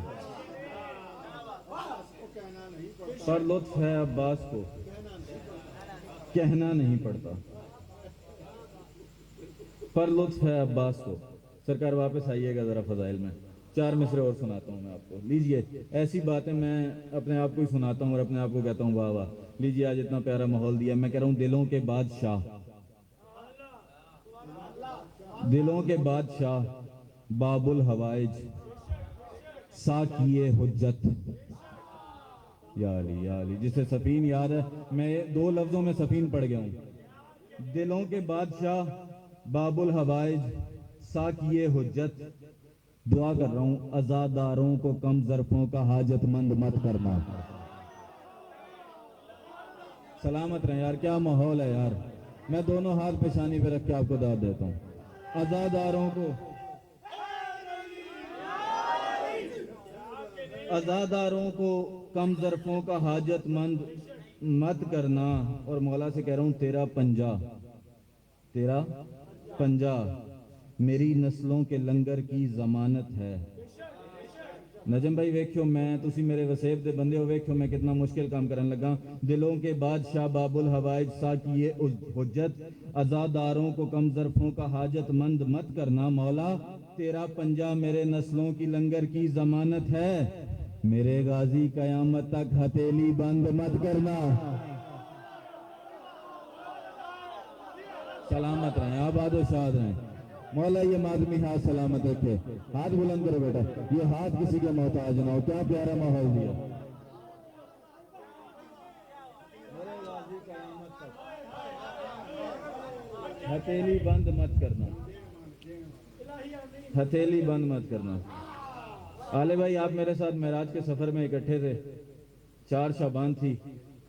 पर लुत्फ है अब्बास को कहना नहीं पड़ता, पर लुत्फ है अब्बास को। सरकार वापस आइएगा जरा फजाइल में, 4 मिसरे और सुनाता हूँ मैं आपको। लीजिए, ऐसी बातें मैं अपने आप को ही सुनाता हूँ और अपने आप को कहता हूँ वाह वाह। लीजिए, आज इतना प्यारा माहौल दिया। मैं कह रहा हूँ दिलों के बादशाह, दिलों के बादशाह बाबुल हवाइज साकिए हुज्जत। या अली, जिसे सफीन याद है, मैं 2 लफ्जों में सफीन पढ़ गया हूं। दिलों के बादशाह बाबुल हवाइज साकिए हुज्जत। दुआ कर रहा हूं अज़ादारों को कम ज़र्फ़ों का हाजतमंद मत करना। सलामत रहें यार, क्या माहौल है यार। मैं दोनों हाथ पेशानी पे रख के आपको दाद देता हूं। अज़ादारों को, अज़ादारों को कम ज़र्फ़ों का हाजतमंद मत करना। और मौला से कह रहा हूं तेरा पंजा मेरी नस्लों के लंगर की जमानत है। नजम भाई वेख्यो, मैं तुसी मेरे वसेब दे बंदे हो, वेख्यो मैं कितना मुश्किल काम करने लगा। दिलों के बादशाह बाबुल हवाइज साकिए हुज्जत, अज़ादारों को कम ज़र्फ़ों का हाजतमंद मत करना। मौला तेरा पंजा मेरे नस्लों की लंगर की जमानत है। मेरे गाजी कयामत तक हथेली बंद मत करना। सलामत रहें, आबाद और शाद रहें। मौला ये मादमी हाथ सलामत रखे। हाथ बुलंद करो बेटा, ये हाथ किसी के मोहताज ना हो। क्या प्यारा माहौल दिया। मेरे गाजी कयामत तक हथेली बंद मत करना, हथेली बंद मत करना। आले भाई, आप मेरे साथ मेराज के सफ़र में इकट्ठे थे। 4 शाबान थी,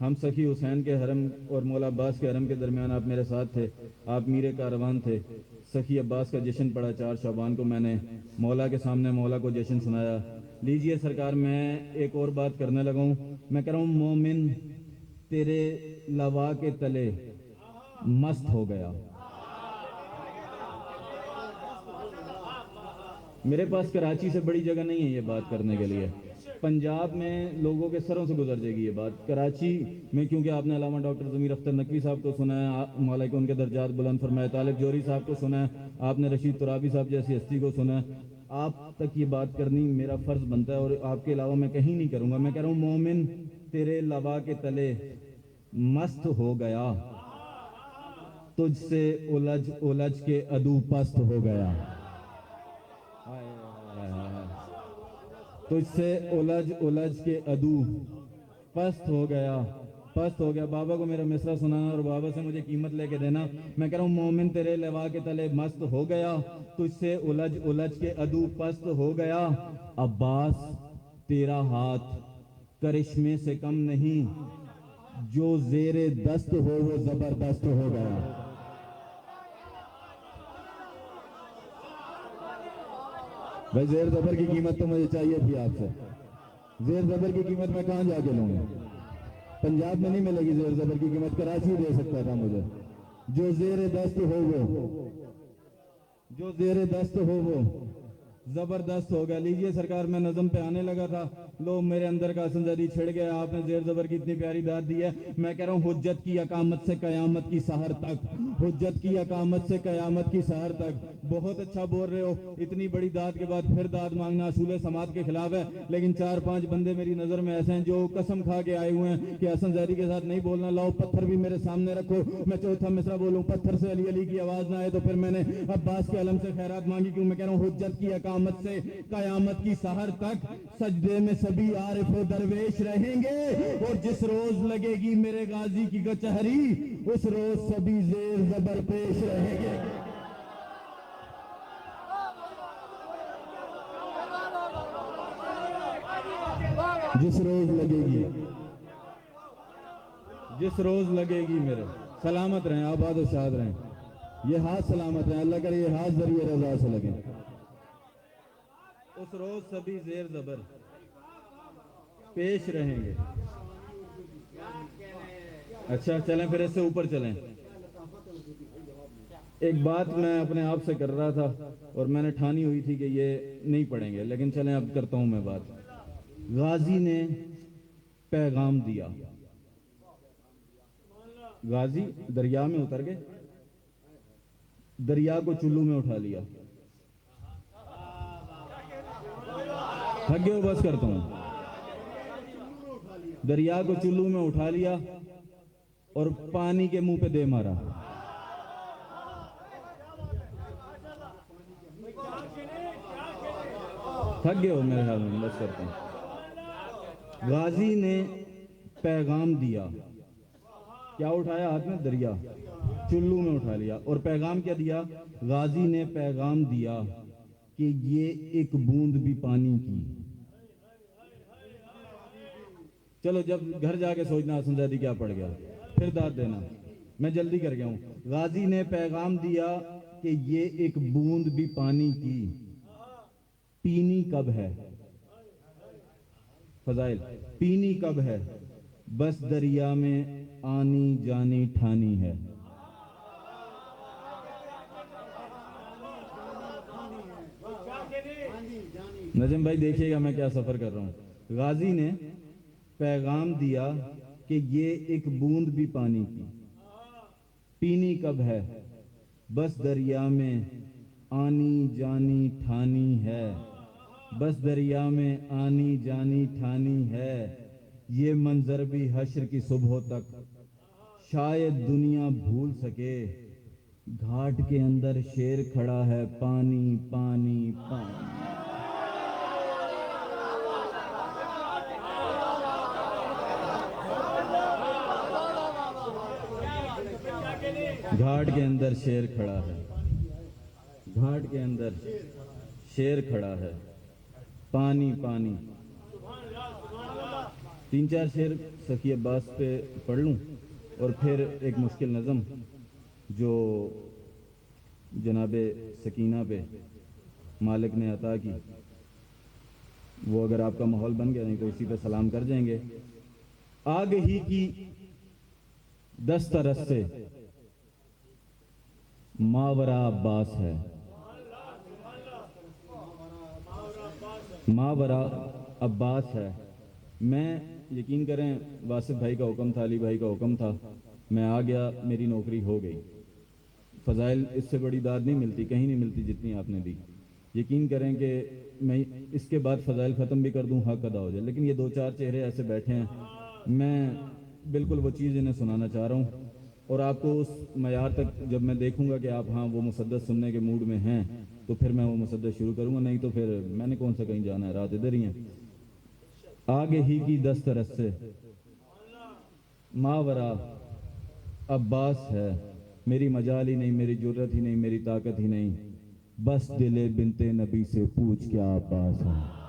हम सखी हुसैन के हरम और मौला अब्बास के हरम के दरमियान आप मेरे साथ थे। आप मीरे कारवान थे। सखी अब्बास का जश्न पड़ा 4 शाबान को। मैंने मौला के सामने मौला को जश्न सुनाया। लीजिए सरकार, मैं एक और बात करने लगा हूँ। मैं कह रहा हूँ मोमिन तेरे लवा के तले मस्त हो गया। मेरे पास कराची से बड़ी जगह नहीं है ये बात करने के लिए। पंजाब में लोगों के सरों से गुजर जाएगी ये बात। कराची में क्योंकि आपने अल्लामा डॉक्टर ज़मीर अख्तर नकवी साहब को सुना है, मौला के उनके दर्जात बुलंद फरमाए, तालिब जोरी साहब को सुना है, आपने रशीद तुराबी साहब जैसी हस्ती को सुना है। आप तक ये बात करनी मेरा फ़र्ज बनता है और आपके अलावा मैं कहीं नहीं करूँगा। मैं कह रहा हूँ मोमिन तेरे लवा के तले मस्त हो गया, तुझसे उलझ उलझ के अदू पस्त हो गया। तुझसे उलझ उलझ के अदू पस्त हो गया, पस्त हो गया। बाबा को मेरा मिसरा सुनाना और बाबा से मुझे कीमत लेके देना। मैं कह रहा हूँ मोमिन तेरे लवा के तले मस्त हो गया, तुझसे उलझ उलझ के अदू पस्त हो गया। अब्बास तेरा हाथ करिश्मे से कम नहीं, जो जेरे दस्त हो वो जबरदस्त हो गया। भाई जेर जबर की कीमत तो मुझे चाहिए थी आपसे। जेर जबर की कीमत मैं कहाँ जाके लूंगा? पंजाब में नहीं मिलेगी जेर जबर की कीमत, कराची दे सकता था मुझे। जो जेर दस्त हो वो, जो जेर दस्त हो वो जबरदस्त हो गया। लीजिए सरकार, मैं नज़म पे आने लगा था, लो मेरे अंदर का असंजरी छिड़ गया। आपने जेर जबर की इतनी प्यारी दाद दी है। मैं कह रहा हूँ हुज्जत की अकामत से कयामत की सहर तक, हुज्जत की अकामत से कयामत की सहर तक। बहुत अच्छा बोल रहे हो। इतनी बड़ी दाद के बाद फिर दाद मांगना असूल समाज के खिलाफ है। लेकिन 4-5 बंदे मेरी नजर में ऐसे हैं जो कसम खा के आए हुए हैं कि असंजरी के साथ नहीं बोलना। लाओ पत्थर भी मेरे सामने रखो, मैं चौथा मिसरा बोलूं, पत्थर से अली अली की आवाज ना आए तो फिर मैंने अब्बास के अलम से खैरात मांगी। क्यों? मैं कह रहा हूँ हुज्जत की अकामत से कयामत की सहर तक सजदे में सभी आरिफ व दरवेश रहेंगे। और जिस रोज लगेगी मेरे गाजी की कचहरी, उस रोज सभी जेर जबर पेश रहेंगे। जिस रोज लगेगी, जिस रोज लगेगी मेरे। सलामत रहें, आबाद और शाद रहें। ये हाथ सलामत रहें, अल्लाह करे ये हाथ जरिए रजा से लगे। उस रोज सभी जेर जबर पेश रहेंगे। अच्छा चलें फिर इससे ऊपर चलें। एक बात मैं अपने आप से कर रहा था और मैंने ठानी हुई थी कि ये नहीं पढ़ेंगे, लेकिन चलें अब करता हूं मैं बात। गाजी ने पैगाम दिया। गाजी दरिया में उतर गए, दरिया को चुल्लू में उठा लिया। थक गए हो? बस करता हूं। दरिया को चुल्लू में उठा लिया और पानी के मुंह पे दे मारा। थक गए हो मेरे ख्याल में, बस करता हूं। गाजी ने पैगाम दिया। क्या उठाया हाथ में? दरिया, चुल्लू में उठा लिया। और पैगाम क्या दिया? गाजी ने पैगाम दिया कि ये एक बूंद भी पानी की। चलो जब घर जाके सोचना असंजादी क्या पड़ गया, फिर दाद देना। मैं जल्दी कर गया हूं। गाजी ने पैगाम दिया कि ये एक बूंद भी पानी की, पीनी कब है? फजाइल, पीनी कब है? बस दरिया में आनी जानी ठानी है। नजम भाई देखिएगा मैं क्या सफर कर रहा हूं। गाजी ने पैगाम दिया कि ये एक बूंद भी पानी की, पीनी कब है? बस दरिया में आनी जानी ठानी है। बस दरिया में आनी जानी ठानी है। ये मंजर भी हश्र की सुबह तक शायद दुनिया भूल सके। घाट के अंदर शेर खड़ा है, पानी पानी पानी। घाट के अंदर शेर खड़ा है, घाट के अंदर शेर खड़ा है, पानी पानी। 3-4 शेर सखी अब्बास पे पढ़ लूं और फिर एक मुश्किल नज़म जो जनाबे सकीना पे मालिक ने अता की, वो अगर आपका माहौल बन गया, नहीं तो इसी पे सलाम कर जाएंगे। आग ही की दस्तरस से मावरा अब्बास है, मावरा अब्बास है। मैं यकीन करें वासिफ भाई का हुक्म था, अली भाई का हुक्म था, मैं आ गया, मेरी नौकरी हो गई। फ़ज़ाइल इससे बड़ी दाद नहीं मिलती, कहीं नहीं मिलती जितनी आपने दी। यकीन करें कि मैं इसके बाद फ़ज़ाइल ख़त्म भी कर दूं, हक अदा हो जाए। लेकिन ये दो चार चेहरे ऐसे बैठे हैं, मैं बिल्कुल वो चीज़ इन्हें सुनाना चाह रहा हूँ, और आपको उस मयार तक जब मैं देखूंगा कि आप हाँ वो मुसद्दस सुनने के मूड में हैं, तो फिर मैं वो मुसद्दस शुरू करूंगा, नहीं तो फिर मैंने कौन सा कहीं जाना है, रात इधर ही है। आगे ही की दस्तरस से मावरा अब्बास है, मेरी मजाल ही नहीं, मेरी जुर्रत ही नहीं, मेरी ताकत ही नहीं, बस दिले बिनते नबी से पूछ क्या अब्बास है।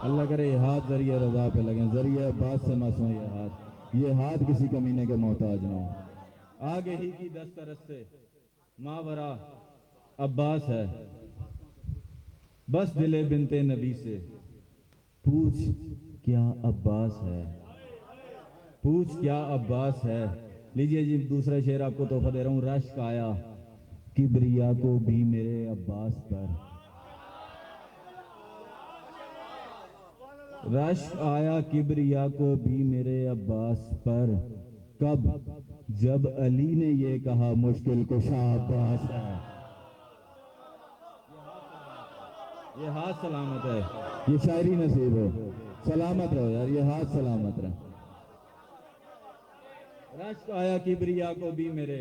अल्लाह करे ये हाथ जरिए रजा पे लगे, जरिए अब्बास से मसो ये हाथ किसी कमीने के मोहताज ना हो। आगे ही की दस्तरस से मावरा अब्बास है, बस दिले बिनते नबी से पूछ क्या अब्बास है, पूछ क्या अब्बास है। लीजिए जी दूसरा शेर आपको तोहफा दे रहा हूं। रश्क आया किबरिया को भी मेरे अब्बास पर, रश्क आया किबरिया को भी मेरे अब्बास पर, कब जब अली ने ये कहा मुश्किल कुशा अब्बास है। ये हाथ सलामत है, ये शायरी नसीब हो, सलामत रहो यार, ये हाथ सलामत रहे। रश्क आया किबरिया को भी मेरे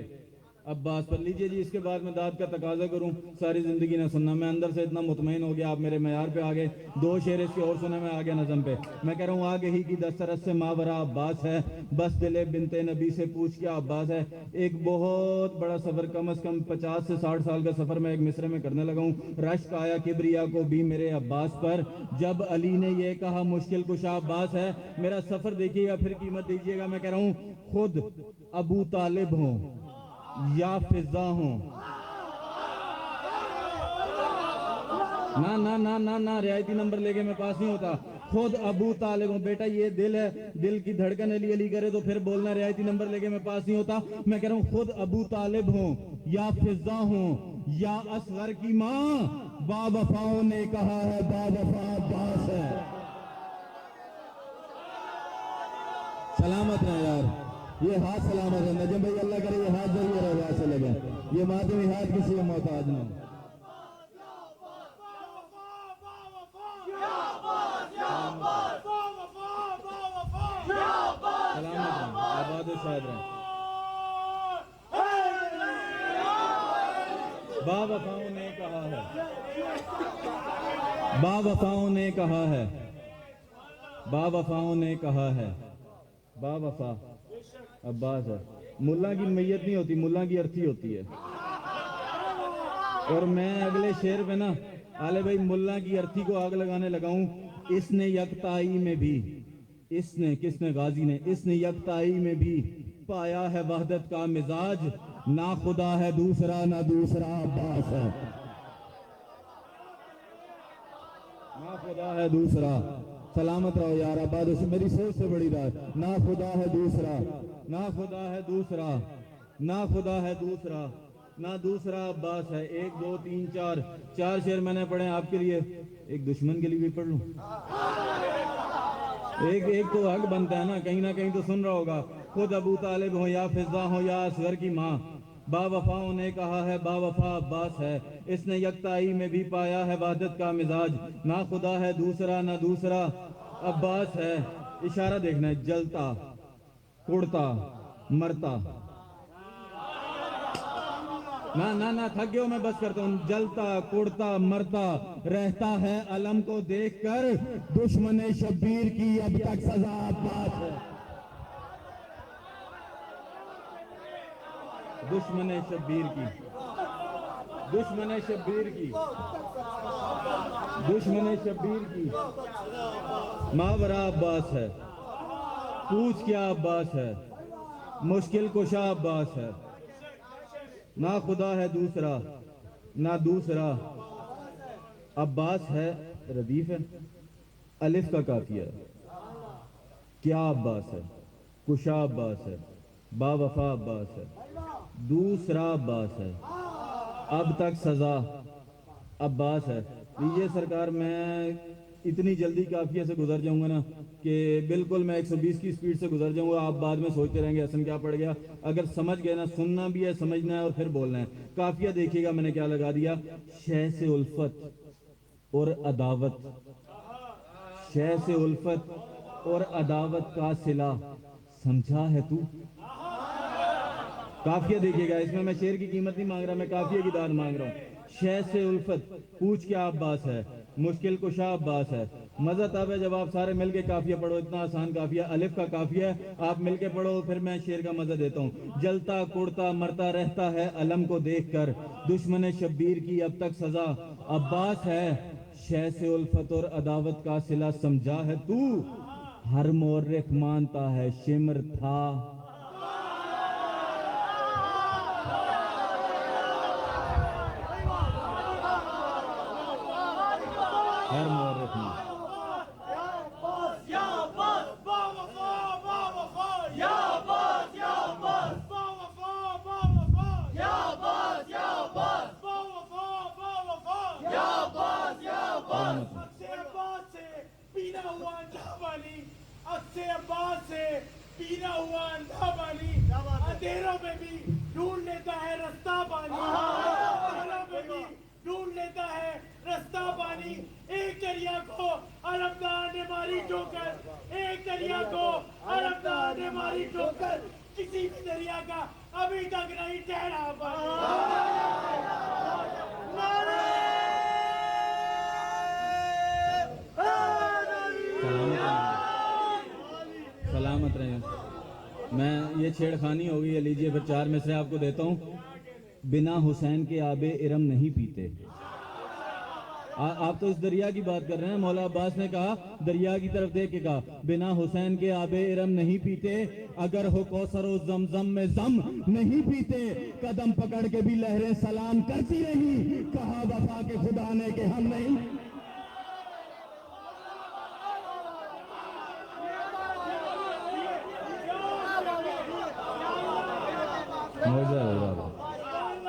अब्बास पर। लीजिए जी इसके बाद मैं दाद का तकाजा करूं, सारी जिंदगी ना सुनना। मैं अंदर से इतना मुतमईन हो गया, आप मेरे मयार पे आ गए। दो शेर इसके और सुने, मैं आ गया नज़म पे। मैं कह रहा हूं आगे ही की दस्तरस से मावरा अब्बास है, बस दिले बिनते नबी से पूछ क्या अब्बास है। एक बहुत बड़ा सफर, कम से कम 50 से 60 साल का सफर मैं एक मिसरे में करने लगा हूं। रश्क आया किबरिया को भी मेरे अब्बास पर, जब अली ने यह कहा मुश्किल कुशा अब्बास है। मेरा सफर देखिएगा, फिर कीमत दीजिएगा। मैं कह रहा हूं खुद अबू तालिब हो या फिजा हूं, ना ना ना ना ना रियायती नंबर लेके मैं पास नहीं होता। खुद अबू तालिब हूं। बेटा ये दिल है, दिल की धड़कन अली अली करे तो फिर बोलना रियायती नंबर लेके मैं पास नहीं होता। मैं कह रहा हूं खुद अबू तालिब हूं या फिजा हूं या असगर की मां, बावफाओं ने कहा है बावफा अब्बास है। सलामत है यार, ये हाथ सलामत है। नजम भाई अल्लाह करे ये हाथ जरूर रवा से लगे, ये मातमी हाथ किसी का मोहताज ना। सलामत रहें, आबाद और शाद रहें। बावफाओं ने कहा है, बावफाओं ने कहा है, बावफाओं ने कहा है, बावफा अब्बास है। मुल्ला की मैयत नहीं होती, मुल्ला की अर्थी होती है। और मैं अगले शेर पे ना आले भाई मुल्ला की अर्थी को आग लगाने लगाऊं। इसने यकताई में भी, इसने किसने, गाजी ने, इसने यकताई में भी पाया है वहदत का मिजाज, ना खुदा है दूसरा ना दूसरा अब्बास है, ना खुदा है दूसरा। सलामत रहो यार, आबाद मेरी सोच से बड़ी बात, ना खुदा है दूसरा, ना खुदा है दूसरा, ना खुदा है दूसरा, ना दूसरा अब्बास है। 1 2 3 4 4 शेर मैंने पढ़े आपके लिए, एक दुश्मन के लिए भी पढ़ लूं। एक तो हक बनता है ना कहीं तो सुन रहा होगा। खुद अबू तालिब हो या फिजा हो या असगर की माँ, बावफाओं ने कहा है बावफा अब्बास है। इसने यकताई में भी पाया है वहदत का मिजाज, ना खुदा है दूसरा ना दूसरा अब्बास है। इशारा देखना है, जलता कुड़ता मरता, ना ना ना थक गया मैं, बस करता हूं। जलता कुड़ता मरता रहता है अलम को देखकर, दुश्मन शब्बीर की अब तक सजा अब्बास है। दुश्मन शब्बीर की, दुश्मन शब्बीर की, दुश्मन शब्बीर की मावरा अब्बास है, पूछ क्या अब्बास है, मुश्किल कुशा अब्बास है, ना खुदा है दूसरा ना दूसरा अब्बास है। रदीफ है, अलिफ का काफिया है। क्या अब्बास है? कुशा अब्बास है, बावफा अब्बास है, दूसरा अब्बास है, अब तक सजा अब्बास है। लीजिए सरकार, मैं इतनी जल्दी काफिया से गुजर जाऊंगा ना कि बिल्कुल मैं 120 की स्पीड से गुजर जाऊंगा। आप बाद में सोचते रहेंगे हसन क्या पड़ गया। अगर समझ गए ना, सुनना भी है, समझना है और फिर बोलना है। काफिया देखिएगा मैंने क्या लगा दिया, शह से उल्फत और अदावत, शह से उल्फत और अदावत का सिला समझा है तू। काफिया देखिएगा, इसमें मैं शेर की कीमत नहीं मांग रहा, मैं काफिया की दाद मांग रहा हूँ। शह से उल्फत, पूछ क्या अब्बास है, मुश्किल कुशा अब्बास है। मजा तब है जब आप सारे मिलके काफिया पढ़ो, इतना आसान काफिया, अलिफ का काफिया है, आप मिलके पढ़ो, फिर मैं शेर का मजा देता हूँ। जलता कुड़ता मरता रहता है अलम को देखकर, दुश्मन शब्बीर की अब तक सजा अब्बास है। शह से उल्फत और अदावत का सिला समझा है तू, हर मोर्रिख मानता है शिमर था। हर मोर्रिख में
पीना हुआ अंधा पानी अंधेरों में भी ढूंढ लेता है रास्ता पानी, अंधेरों में भी ढूंढ लेता है रास्ता पानी। एक दरिया को अरबदार ने मारी ठोकर, एक दरिया को अरबदार ने मारी ठोकर, किसी भी दरिया का अभी तक नहीं ठहरा पानी।
सलामत रहे। मैं ये छेड़खानी हो गई है, लीजिए फिर 4 मिसरे आपको देता हूँ। बिना हुसैन के आबे इरम नहीं पीते। आप तो इस दरिया की बात कर रहे हैं। मौला अब्बास ने कहा, दरिया की तरफ देख के कहा, बिना हुसैन के आबे इरम नहीं पीते, अगर हो कौसर और जमजम में जम नहीं पीते, कदम पकड़ के भी लहरें सलाम करती रही, कहा वफा के खुदा ने कि हम नहीं।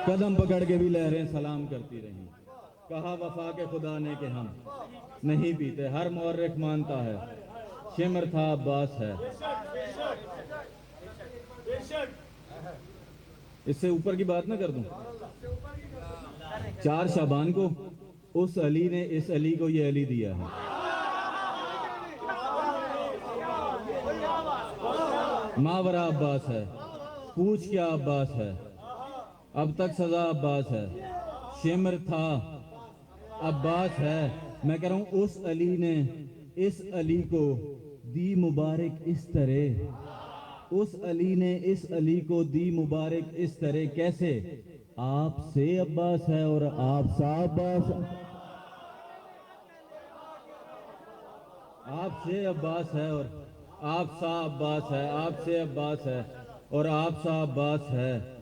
कदम पकड़ के भी लहरें सलाम करती रही, कहा वफा के खुदा ने कि हम नहीं पीते, हर मौर्रिख मानता है शिमर था अब्बास है। इससे ऊपर की बात ना कर दूं। 4 शाबान को उस अली ने इस अली को ये अली दिया है। मावरा अब्बास है, पूछ क्या अब्बास है, अब तक सजा अब्बास है, शिमर था अब्बास है। मैं कह रहा हूं उस अली ने इस अली को दी मुबारक इस तरह, उस अली ने इस अली को दी मुबारक इस तरह। कैसे? आपसे अब्बास है और आप सा अब्बास, आपसे अब्बास है और आप सा अब्बास है, आपसे अब्बास है और आप सा अब्बास है,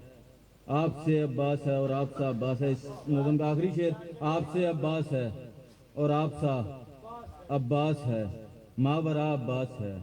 आपसे अब्बास है और आप सा अब्बास है। इस नज़म का आखिरी शेर, आपसे अब्बास है और आप सा अब्बास है, मावरा अब्बास है,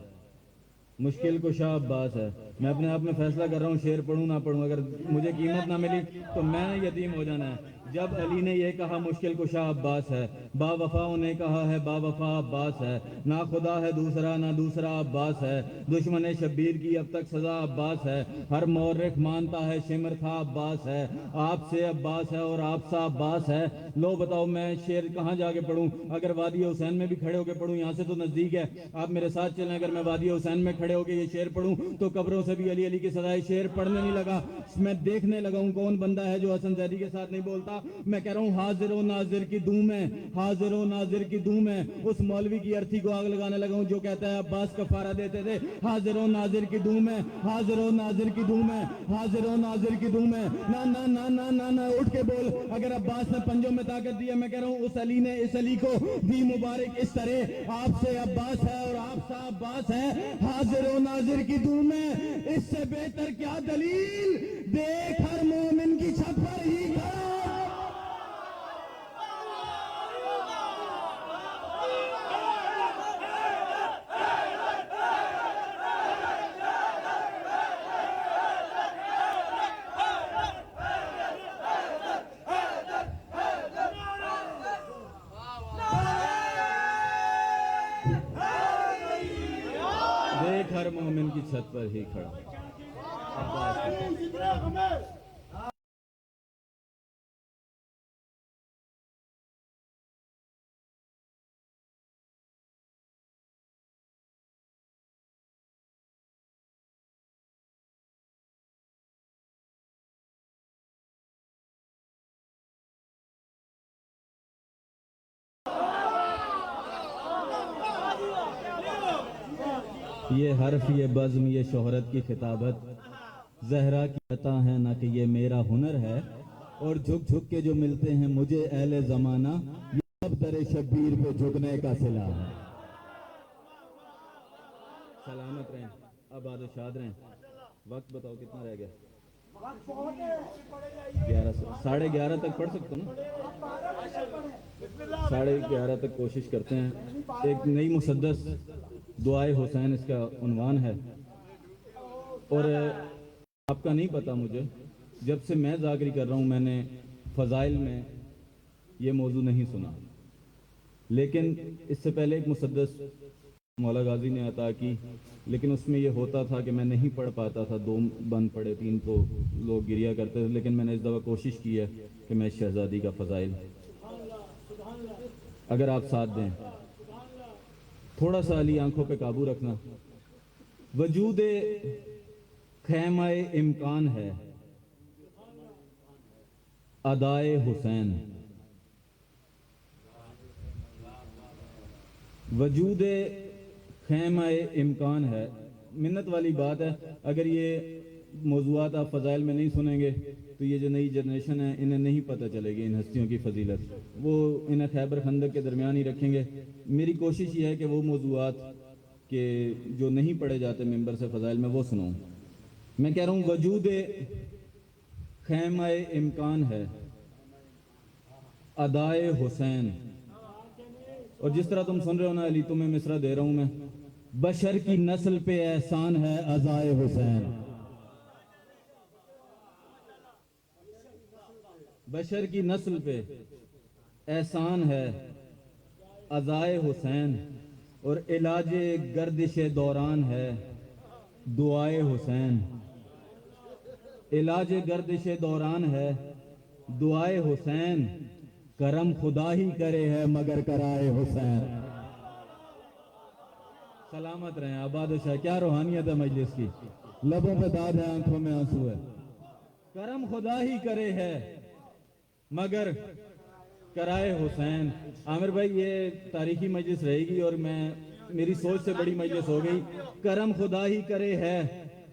मुश्किल कुशा अब्बास है। मैं अपने आप में फैसला कर रहा हूँ शेर पढ़ूं ना पढ़ूं। अगर मुझे कीमत ना मिली तो मैंने यतीम हो जाना है। जब अली ने यह कहा मुश्किल कुशा अब्बास है, बावफाओं ने कहा है बावफा अब्बास है, ना खुदा है दूसरा ना दूसरा अब्बास है, दुश्मन शब्बीर की अब तक सजा अब्बास है, हर मौर्रिख मानता है शिमर था अब्बास है, आपसे अब्बास है और आप सा अब्बास है। लो बताओ मैं शेर कहाँ जाके पढ़ूं? अगर वादी हुसैन में भी खड़े होकर पढ़ूं, यहाँ से तो नजदीक है, आप मेरे साथ चलें। अगर मैं वादी हुसैन में खड़े होकर ये शेर पढ़ूं तो कब्रों से भी अली अली की सजाए। शेर पढ़ने नहीं लगा, मैं देखने लगा हूं कौन बंदा है जो हसन जैदी के साथ नहीं बोलता। मैं कह रहा हूं हाजिर ओ नाजिर की धूम है, हाजिर ओ नाजिर की धूम है। उस मौलवी की अर्थी को आग लगाने लगा हूं जो कहता है अब्बास कफारा देते थे। हाजिर ओ नाजिर की धूम है, हाजिर ओ नाजिर की धूम है, हाजिर ओ नाजिर की धूम है। ना ना ना ना ना ना उठ के बोल, अगर अब्बास ने पंजों में ताकत दी है। मैं कह रहा हूं उस अली ने इस अली को दी मुबारक इस तरह, आपसे अब्बास है और आप सा अब्बास है, हाजिर ओ नाजिर की धूम है। इससे बेहतर क्या दलील? देख हर मोमिन की छत पर ही खड़ा। छत पर ही खड़ा। ये हर्फ, ये बज़्म, ये शोहरत की खिताबत ज़हरा की अता है, ना कि ये मेरा हुनर है। और झुक झुक के जो मिलते हैं मुझे अहले ज़माना, ये सब दरे शब्बीर पे झुकने का सिला है। सलामत रहें, आबाद और शाद रहें। वक्त बताओ कितना रह गया? 11:30 तक पढ़ सकते हो ना? 11:30 तक कोशिश करते हैं। एक नई मुसद्दस दुआए हुसैन इसका उन्वान है। और आपका नहीं पता, मुझे जब से मैं जाकरी कर रहा हूँ मैंने फ़ज़ाइल में ये मौजू नहीं सुना। लेकिन इससे पहले एक मुसद्दस मौला गाजी ने अता की, लेकिन उसमें ये होता था कि मैं नहीं पढ़ पाता था। 2 बंद पढ़े, 3 तो लोग गिरिया करते थे। लेकिन मैंने इस दफ़ा कोशिश की है कि मैं शहज़ादी का फ़ज़ाइल, अगर आप साथ दें, थोड़ा सा अली आंखों पे काबू रखना। वजूदे खैमाए इम्कान है अदाए हुसैन, वजूदे खैमाए इम्कान है। मिन्नत वाली बात है, अगर ये मौज़ूआत आप फ़ज़ाइल में नहीं सुनेंगे तो ये जो नई जनरेशन है इन्हें नहीं पता चलेगी इन हस्तियों की फजीलत। वो इन्हें खैबर खंदक के दरमियान ही रखेंगे। मेरी कोशिश ये है कि वो मौज़ूआत के जो नहीं पढ़े जाते मिंबर से फ़ज़ाइल में वो सुनाऊँ। मैं कह रहा हूँ वजूद खैमाए इम्कान है अदाए हुसैन। और जिस तरह तुम सुन रहे हो ना अली, तुम्हें मिसरा दे रहा हूँ मैं। बशर की नस्ल पे एहसान है अज़ाए हुसैन, बशर की नस्ल पे एहसान है अज़ाए हुसैन। और इलाजे गर्दिश दौरान है दुआए हुसैन, इलाजे गर्दिश दौरान है दुआए हुसैन। करम खुदा ही करे है मगर कराए हुसैन। सलामत रहें, आबाद शाह। क्या रूहानियत है मजलिस की, लबों पे दाद है, आंखों में आंसू है। करम खुदा ही करे है मगर कराए हुसैन। आमिर भाई, ये तारीखी मजलिस रहेगी और मेरी सोच से बड़ी मजलिस हो गई। करम खुदा ही करे है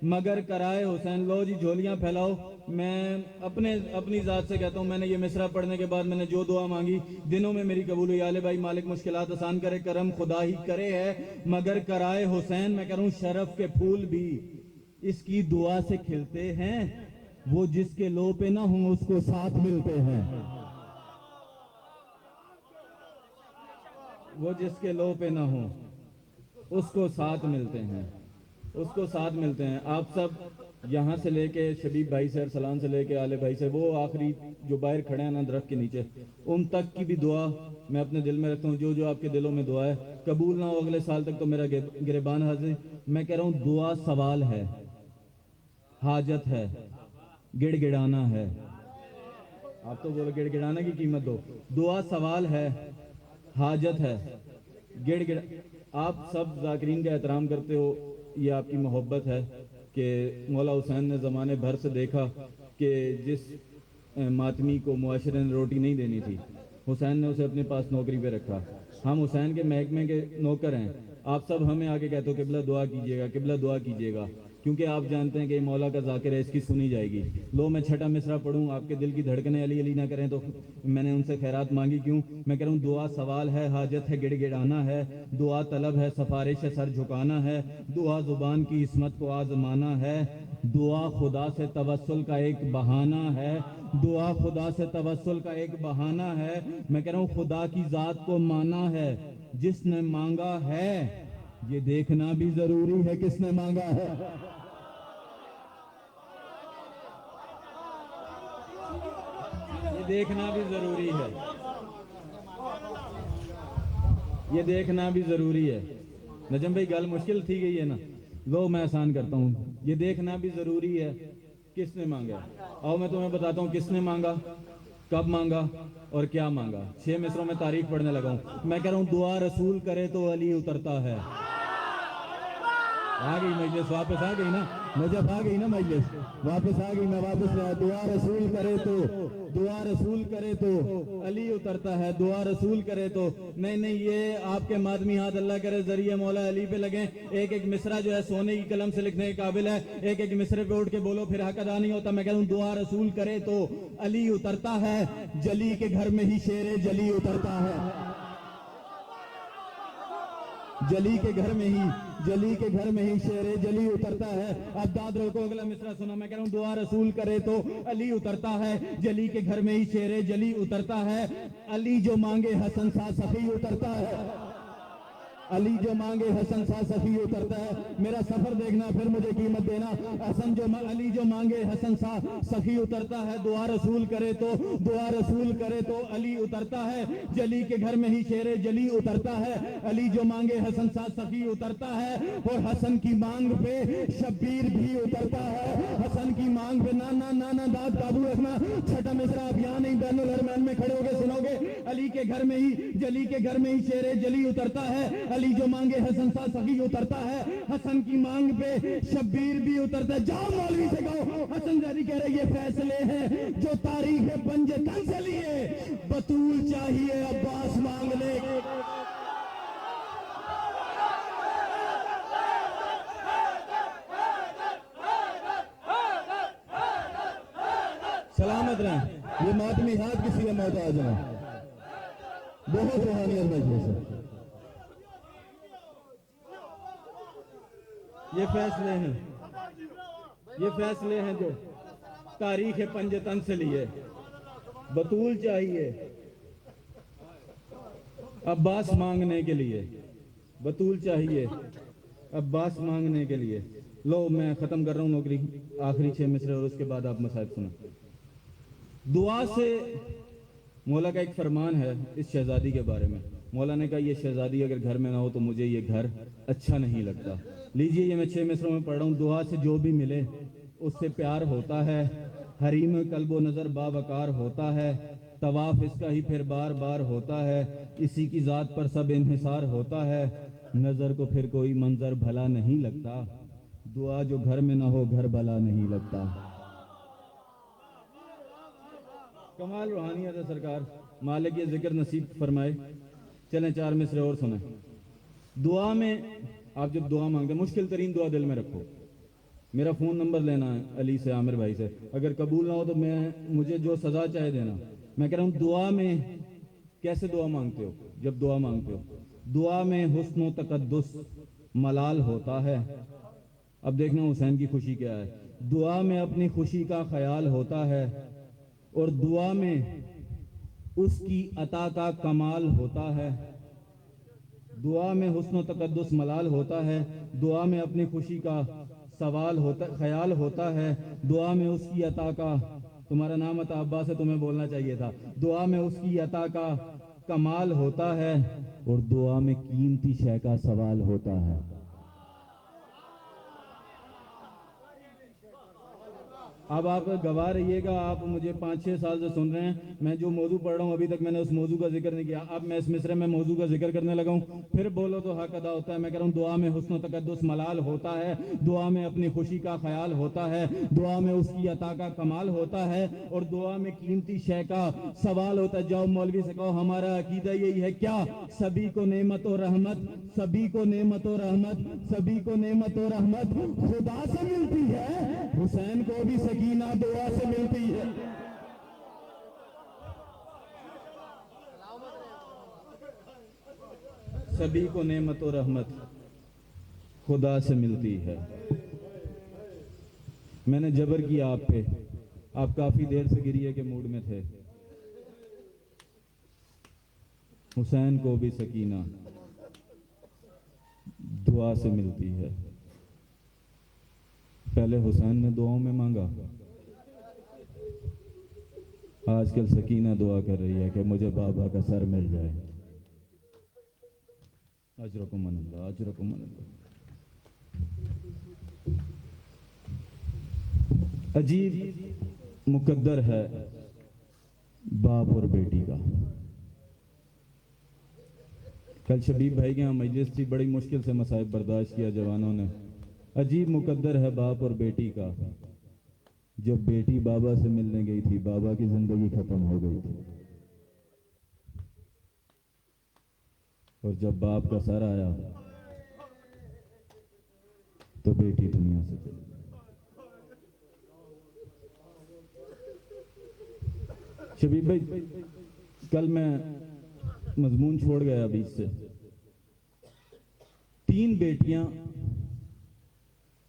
मगर कराए हुसैन। लो जी, झोलियां फैलाओ। मैं अपनी ज़ात से कहता हूँ, मैंने ये मिसरा पढ़ने के बाद मैंने जो दुआ मांगी दिनों में मेरी कबूल हुई। आले भाई, मालिक मुश्किलात आसान करे। करम खुदा ही करे है मगर कराए हुसैन। मैं कह रहा हूँ शरफ के फूल भी इसकी दुआ से खिलते हैं। वो जिसके लो पे ना हो उसको साथ मिलते हैं, वो जिसके लो पे ना हो उसको साथ मिलते हैं, उसको साथ मिलते हैं। आप सब यहाँ से लेके शबीब भाई से, अरसलान से लेके आले भाई से, वो आखिरी जो बाहर खड़े हैं ना दरख्त के नीचे, उन तक की भी दुआ मैं अपने दिल में रखता हूँ। जो जो आपके दिलों में दुआ है, कबूल ना हो अगले साल तक तो मेरा गिरबान हाजिर। मैं कह रहा हूँ दुआ सवाल है, हाजत है, गिड़गिड़ाना है। आप तो बोलो गिड़गिड़ाने की कीमत दो। दुआ सवाल है, हाजत है, गिड़गिड़। आप सब जाकिरीन का एहतराम करते हो, ये आपकी मोहब्बत है कि मौला हुसैन ने ज़माने भर से देखा कि जिस मातमी को मुआशरे ने रोटी नहीं देनी थी, हुसैन ने उसे अपने पास नौकरी पे रखा। हम हुसैन के महकमे के नौकर हैं। आप सब हमें आके कहते हो किबला दुआ कीजिएगा, किबला दुआ कीजिएगा, क्योंकि आप जानते हैं कि मौला का ज़ाकिर है, इसकी सुनी जाएगी। लो, मैं छठा मिसरा पढ़ूँ, आपके दिल की धड़कनें अली अली ना करें तो मैंने उनसे खैरात मांगी क्यों? मैं कह रहा हूँ दुआ सवाल है, हाजत है, गिड़गिड़ाना है। दुआ तलब है, सफारिश है, सर झुकाना है। दुआ जुबान की इस्मत को आजमाना है। दुआ खुदा से तवस्सुल का एक बहाना है। दुआ खुदा से तवस्सुल का एक बहाना है। मैं कह रहा हूँ खुदा की ज़ात को माना है, जिसने मांगा है ये देखना भी जरूरी है किसने मांगा है। ये देखना भी जरूरी है, ये देखना भी जरूरी है। नजम भाई, गल मुश्किल थी गई है ना, लो मैं आसान करता हूँ, ये देखना भी ज़रूरी है किसने मांगा। आओ मैं तुम्हें बताता हूँ किसने मांगा, कब मांगा और क्या मांगा। 6 मिसरों में तारीख पढ़ने लगा हूँ। मैं कह रहा हूँ दुआ रसूल करे तो अली उतरता है। आ गई मजलिस, वापस आ गई ना, नजफ आ गई ना मजलिस, वापस आ गई। मैं वापस आया। दुआ रसूल करे तो अली उतरता है, दुआ रसूल करे तो। नहीं, ये आपके मादमी हाथ अल्लाह करे जरिए मौला अली पे लगे। एक एक मिसरा जो है सोने की कलम से लिखने के काबिल है। एक एक मिसरे पे उठ के बोलो, फिर हक अदा नहीं होता। मैं कह रहा हूँ दुआ रसूल करे तो अली उतरता है, जली के घर में ही शेरे जली उतरता है। जली के घर में ही शेरे जली उतरता है। अब दाद रोको, अगला मिसरा सुनो। मैं कह रहा हूँ दुआ रसूल करे तो अली उतरता है, जली के घर में ही शेरे जली उतरता है। अली जो मांगे हसन सा सफी उतरता है। अली जो मांगे हसन सा सफी उतरता है। मेरा सफर देखना फिर मुझे कीमत देना। अली जो मांगे हसन सा सफी उतरता है। दुआ रसूल करे तो अली उतरता है, जली के घर में ही शेरे जली उतरता है। अली जो मांगे हसन सा सफी उतरता है, और हसन की मांग पे शब्बीर भी उतरता है। हसन की मांग पे ना दाद काबू रखना। छठा मिसरा आप यहाँ नहीं बैनुल हरमैन में खड़े होकर सुनोगे। अली के घर में ही, जली के घर में ही शेरे जली उतरता है। अली जो मांगे हसन सा सफी उतरता है। हसन की मांग पे शब्बीर भी उतरता है। जाओ मौलवी से कहो, हसन जरी कह रहे ये फैसले हैं जो तारीख पंजे तन से लिए। बतूल चाहिए अब्बास मांग ले। सलामत रहें। ये मातमी हाथ किसी का मोहताज है। बहुत रूहानियत मजलिस है। ये फैसले हैं जो तारीख पंजतन से लिए। बतूल चाहिए अब्बास मांगने के लिए। बतूल चाहिए अब्बास मांगने के लिए। लो मैं खत्म कर रहा हूँ नौकरी, आखिरी 6 मिसरे और उसके बाद आप मसाइब सुना। दुआ से मौला का एक फरमान है इस शहजादी के बारे में। मौला ने कहा ये शहजादी अगर घर में ना हो तो मुझे ये घर अच्छा नहीं लगता। लीजिए ये मैं 6 मिसरों में पढ़ रहा हूँ। दुआ से जो भी मिले उससे प्यार होता है। हरीम कल्बो नजर बावकार होता है। तवाफ इसका ही फिर बार बार होता है। इसी की जात पर सब इन्हिसार होता है। नजर को फिर कोई मंजर भला नहीं लगता। दुआ जो घर में ना हो घर भला नहीं लगता। कमाल रूहानियत है सरकार। मालिक ये जिक्र नसीब फरमाए। चलें 4 मिसरे और सुने। दुआ में आप जब दुआ मांगते, मुश्किल तरीन दुआ दिल में रखो। मेरा फ़ोन नंबर लेना है अली से, आमिर भाई से। अगर कबूल ना हो तो मुझे जो सज़ा चाहे देना। मैं कह रहा हूँ दुआ में कैसे दुआ मांगते हो। जब दुआ मांगते हो, दुआ में हुस्न व तकद्दुस मलाल होता है। अब देखना हुसैन की खुशी क्या है। दुआ में अपनी खुशी का ख्याल होता है, और दुआ में उसकी अता का कमाल होता है। दुआ में हुस्न तकद्दुस मलाल होता है। दुआ में अपनी खुशी का सवाल होता, ख्याल होता है। दुआ में उसकी अता का, तुम्हारा नाम अता अब्बास से तुम्हें बोलना चाहिए था। दुआ में उसकी अता का कमाल होता है, और दुआ में कीमती शय का सवाल होता है। अब आप गवाह रहिएगा। आप मुझे 5-6 साल से सुन रहे हैं। मैं जो मौजू पढ़ रहा हूँ अभी तक मैंने उस मौजू का जिक्र नहीं किया। अब मैं इस मिसरे में मौजू का जिक्र करने लगा हूँ। फिर बोलो तो हक अदा होता है। मैं कह रहा हूँ दुआ में हुस्न तकद्दुस मलाल होता है। दुआ में अपनी खुशी का ख्याल होता है। दुआ में उसकी अता का कमाल होता है, और दुआ में कीमती शय का सवाल होता है। जाओ मौलवी से कहो हमारा अकीदा यही है क्या। सभी को नेमत और रहमत, सभी को नेमत और रहमत, सभी को नेमत और रहमत खुदा से मिलती है। हुसैन को भी सकीना दुआ से मिलती है। सभी को नेमत और रहमत खुदा से मिलती है। मैंने जबर किया आप पे, आप काफी देर से गिरिए के मूड में थे। हुसैन को भी सकीना दुआ से मिलती है। पहले हुसैन ने दुआओं में मांगा, आजकल सकीना दुआ कर रही है कि मुझे बाबा का सर मिल जाए। अजरकुम अल्लाह, अजरकुम अल्लाह। अजीब मुकद्दर है बाप और बेटी का। कल शबीब भाई के यहाँ मजलिस थी, बड़ी मुश्किल से मसाइब बर्दाश्त किया जवानों ने। अजीब मुकद्दर है बाप और बेटी का। जब बेटी बाबा से मिलने गई थी, बाबा की जिंदगी खत्म हो गई थी, और जब बाप का सर आया तो बेटी दुनिया से चली। शबीब भाई, कल मैं मजमून छोड़ गया बीच से। 3 बेटियां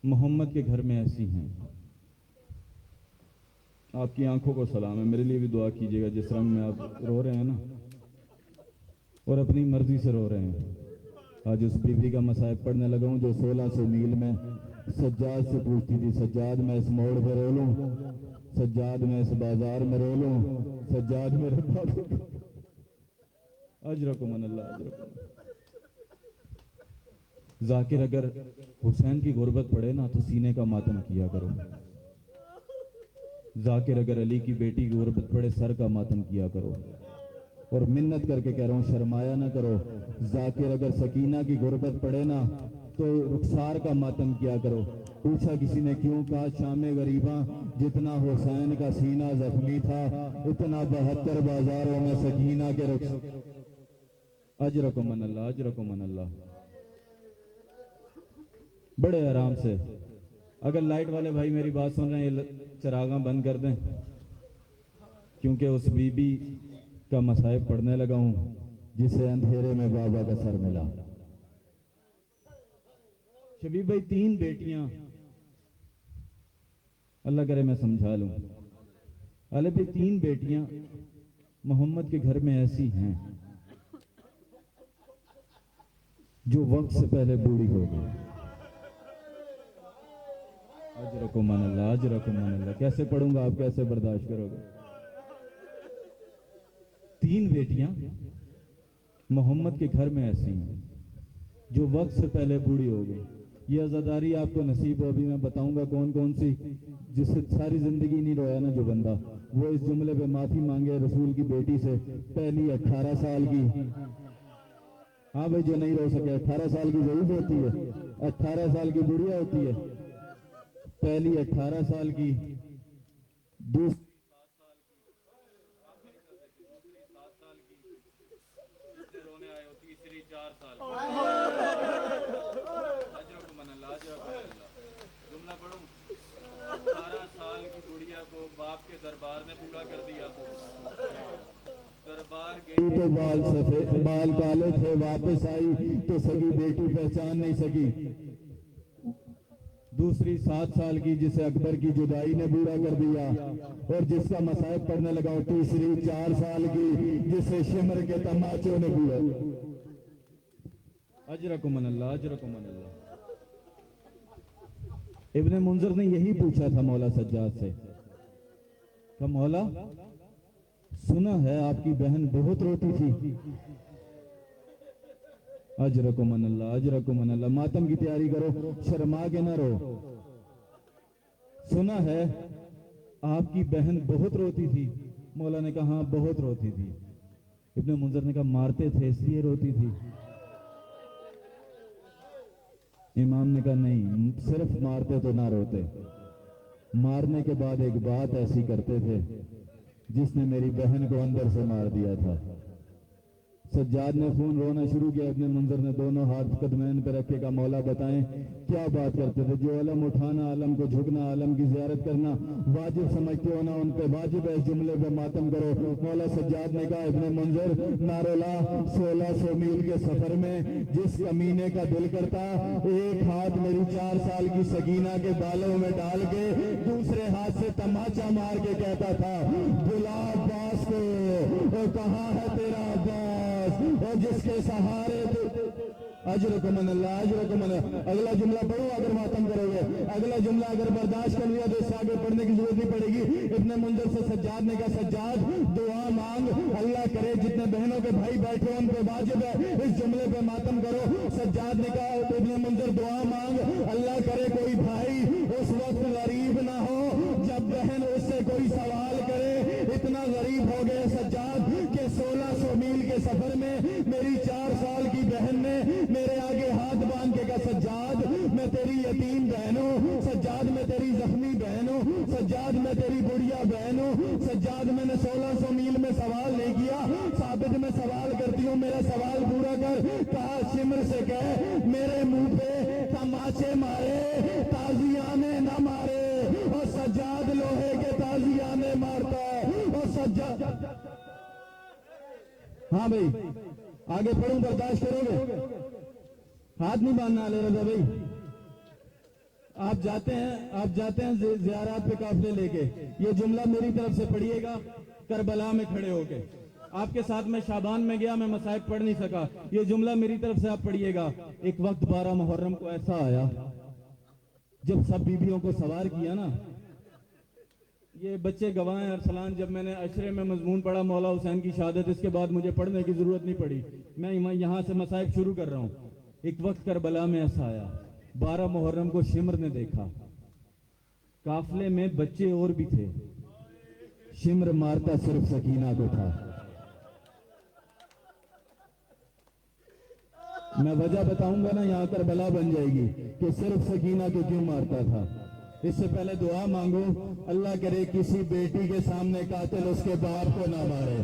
मोहम्मद के घर में ऐसी हैं। आपकी आंखों को सलाम है, मेरे लिए भी दुआ कीजिएगा। जिस रंग में आप रो रहे हैं ना, और अपनी मर्जी से रो रहे हैं। आज उस बीवी का मसाइब पढ़ने लगा हूं जो 1600 मील में सज्जाद से पूछती थी, सज्जाद मैं इस मोड़ पर रो लूं, सज्जाद मैं इस बाजार में रो लूं, सज्जाद मेरे अजरकुम अल्लाह अजरकुम। जाकिर, अगर हुसैन की गुर्बत पड़े ना तो सीने का मातम किया करो। जाकिर, अगर अली की बेटी की गुर्बत पड़े सर का मातम किया करो। और मिन्नत करके कह रहा हूं, शर्माया ना करो। जाकिर, अगर सकीना की गुर्बत पड़े ना तो रुखसार का मातम किया करो। पूछा किसी ने क्यों, कहा शामे गरीबा जितना हुसैन का सीना जख्मी था उतना 72 बाजारों में सकीना के रुख। अजरकुम अल्लाह अजरकुम अल्लाह। बड़े आराम से, अगर लाइट वाले भाई मेरी बात सुन रहे हैं, चरागा बंद कर दें, क्योंकि उस बीबी का मसाइब पढ़ने लगा हूं जिसे अंधेरे में बाबा का सर मिला। शबीब भाई, 3 बेटियां, अल्लाह करे मैं समझा लूं। अले भाई, 3 बेटियां मोहम्मद के घर में ऐसी हैं जो वक्त से पहले बूढ़ी हो गई। अजरकुम अल्लाह अजरकुम अल्लाह। कैसे पढ़ूंगा, आप कैसे बर्दाश्त करोगे? 3 बेटियां मोहम्मद के घर में ऐसी हैं जो वक्त से पहले बूढ़ी हो गई। ये आज़ादारी आपको नसीब हो। अभी मैं बताऊंगा कौन कौन सी, जिससे सारी जिंदगी नहीं रोया ना जो बंदा, वो इस जुमले पे माफी मांगे रसूल की बेटी से। पहली 18 साल की, हाँ भाई, जो नहीं रो सके 18 साल की जरूर होती है, 18 साल की बुढ़िया होती है। पहली 18 साल की, दूसरी 7 साल की, दूसरी 7 साल की, रोने आए हो, तीसरी 4 साल जुमला पढ़ूं। 18 साल की बुढ़िया को बाप के दरबार ने पूरा कर दिया। दरबार गई तो बाल सफेद, बाल काले थे, वापस आई तो सगी बेटी पहचान नहीं सकी। दूसरी 7 साल की, जिसे अकबर की जुदाई ने बूढ़ा कर दिया और जिसका मसाइब पढ़ने लगा। तीसरी 4 साल की, जिसे शिमर के तमाचों ने बूढ़ा। अजरकुम अल्लाह अजरकुम अल्लाह। इब्ने मुंजर ने यही पूछा था मौला सज्जाद से, तो मौला सुना है आपकी बहन बहुत रोती थी। अजरकुम अल्लाह अजरकुम अल्लाह। मातम की तैयारी करो, शर्मा के ना रो। सुना है आपकी बहन बहुत रोती थी। मौला ने कहा हाँ बहुत रोती थी। इब्ने मुंजर ने कहा मारते थे इसलिए रोती थी। इमाम ने कहा नहीं, सिर्फ मारते तो ना रोते, मारने के बाद एक बात ऐसी करते थे जिसने मेरी बहन को अंदर से मार दिया था। सज्जाद ने खून रोना शुरू किया। इब्ने मुंजर ने दोनों हाथ कदमैन पे रखे का मौला बताएं क्या बात करते थे। जो अलम उठाना, अलम को झुकना, अलम की ज़ियारत करना वाजिब समझते हो ना, उन पे वाजिब है। इस जुमले पे मातम करो। मौला सज्जाद ने कहा इब्ने मुंजर नारोला 1600 मील के सफर में जिस कमीने का दिल करता एक हाथ मेरी 4 साल की सकीना के बालों में डाल के दूसरे हाथ से तमाचा मार के कहता था बुला अब्बास को, और कहाँ है तेरा अब्बास, और जिसके सहारे अजरकुम अल्लाह अजरकुम अल्लाह। अगला जुमला पढ़ो अगर मातम करोगे। अगला जुमला अगर बर्दाश्त कर लिया तो इससे आगे पढ़ने की जरूरत नहीं पड़ेगी। इब्ने मुंजर से सज्जाद ने कहा सज्जाद दुआ मांग, अल्लाह करे जितने बहनों के भाई बैठे उन पे वाजिब है इस जुमले पे मातम करो। सज्जाद ने कहा इब्ने मुंजर दुआ मांग, अल्लाह करे कोई भाई उस वक्त गरीब ना हो जब
सफर में मेरी 4 साल की बहन ने मेरे आगे हाथ बांध के कहा, सज्जाद मैं तेरी यतीम बहन हूँ, सज्जाद मैं तेरी जख्मी बहन हूँ, सज्जाद मैं तेरी बुढ़िया बहन हूँ, सज्जाद मैंने 1600 मील में सवाल नहीं किया, साबित मैं सवाल करती हूँ, मेरा सवाल पूरा कर। कहा शिमर से कह मेरे मुंह पे तमाचे मारे, ताजियाने ना मारे, और सज्जाद लोहे के ताजियाने मारता है, और सज्जाद। हाँ भाई आगे पढ़ूं, बर्दाश्त करोगे? हाथ नहीं बांधना ले रजा भाई। आप जाते हैं ज़ियारत पे काफिले लेके, ये जुमला मेरी तरफ से पढ़िएगा करबला में खड़े होके। आपके साथ मैं शाबान में गया, मैं मसाइब पढ़ नहीं सका, ये जुमला मेरी तरफ से आप पढ़िएगा। एक वक्त 12 मुहर्रम को ऐसा आया जब सब बीबियों को सवार किया ना, ये बच्चे गवाह हैं अरसलान, जब मैंने अशरे में मजमून पढ़ा मौला हुसैन की शहादत, इसके बाद मुझे पढ़ने की जरूरत नहीं पड़ी, मैं यहाँ से मसाइब शुरू कर रहा हूँ। एक वक्त करबला में ऐसा आया, 12 मुहर्रम को शिमर ने देखा, काफले में बच्चे और भी थे, शिमर मारता सिर्फ सकीना को था। मैं वजह बताऊंगा ना, यहाँ करबला बन जाएगी कि सिर्फ सकीना को क्यों मारता था। इससे पहले दुआ मांगो, अल्लाह करे किसी बेटी के सामने कातिल उसके बाप को ना मारे।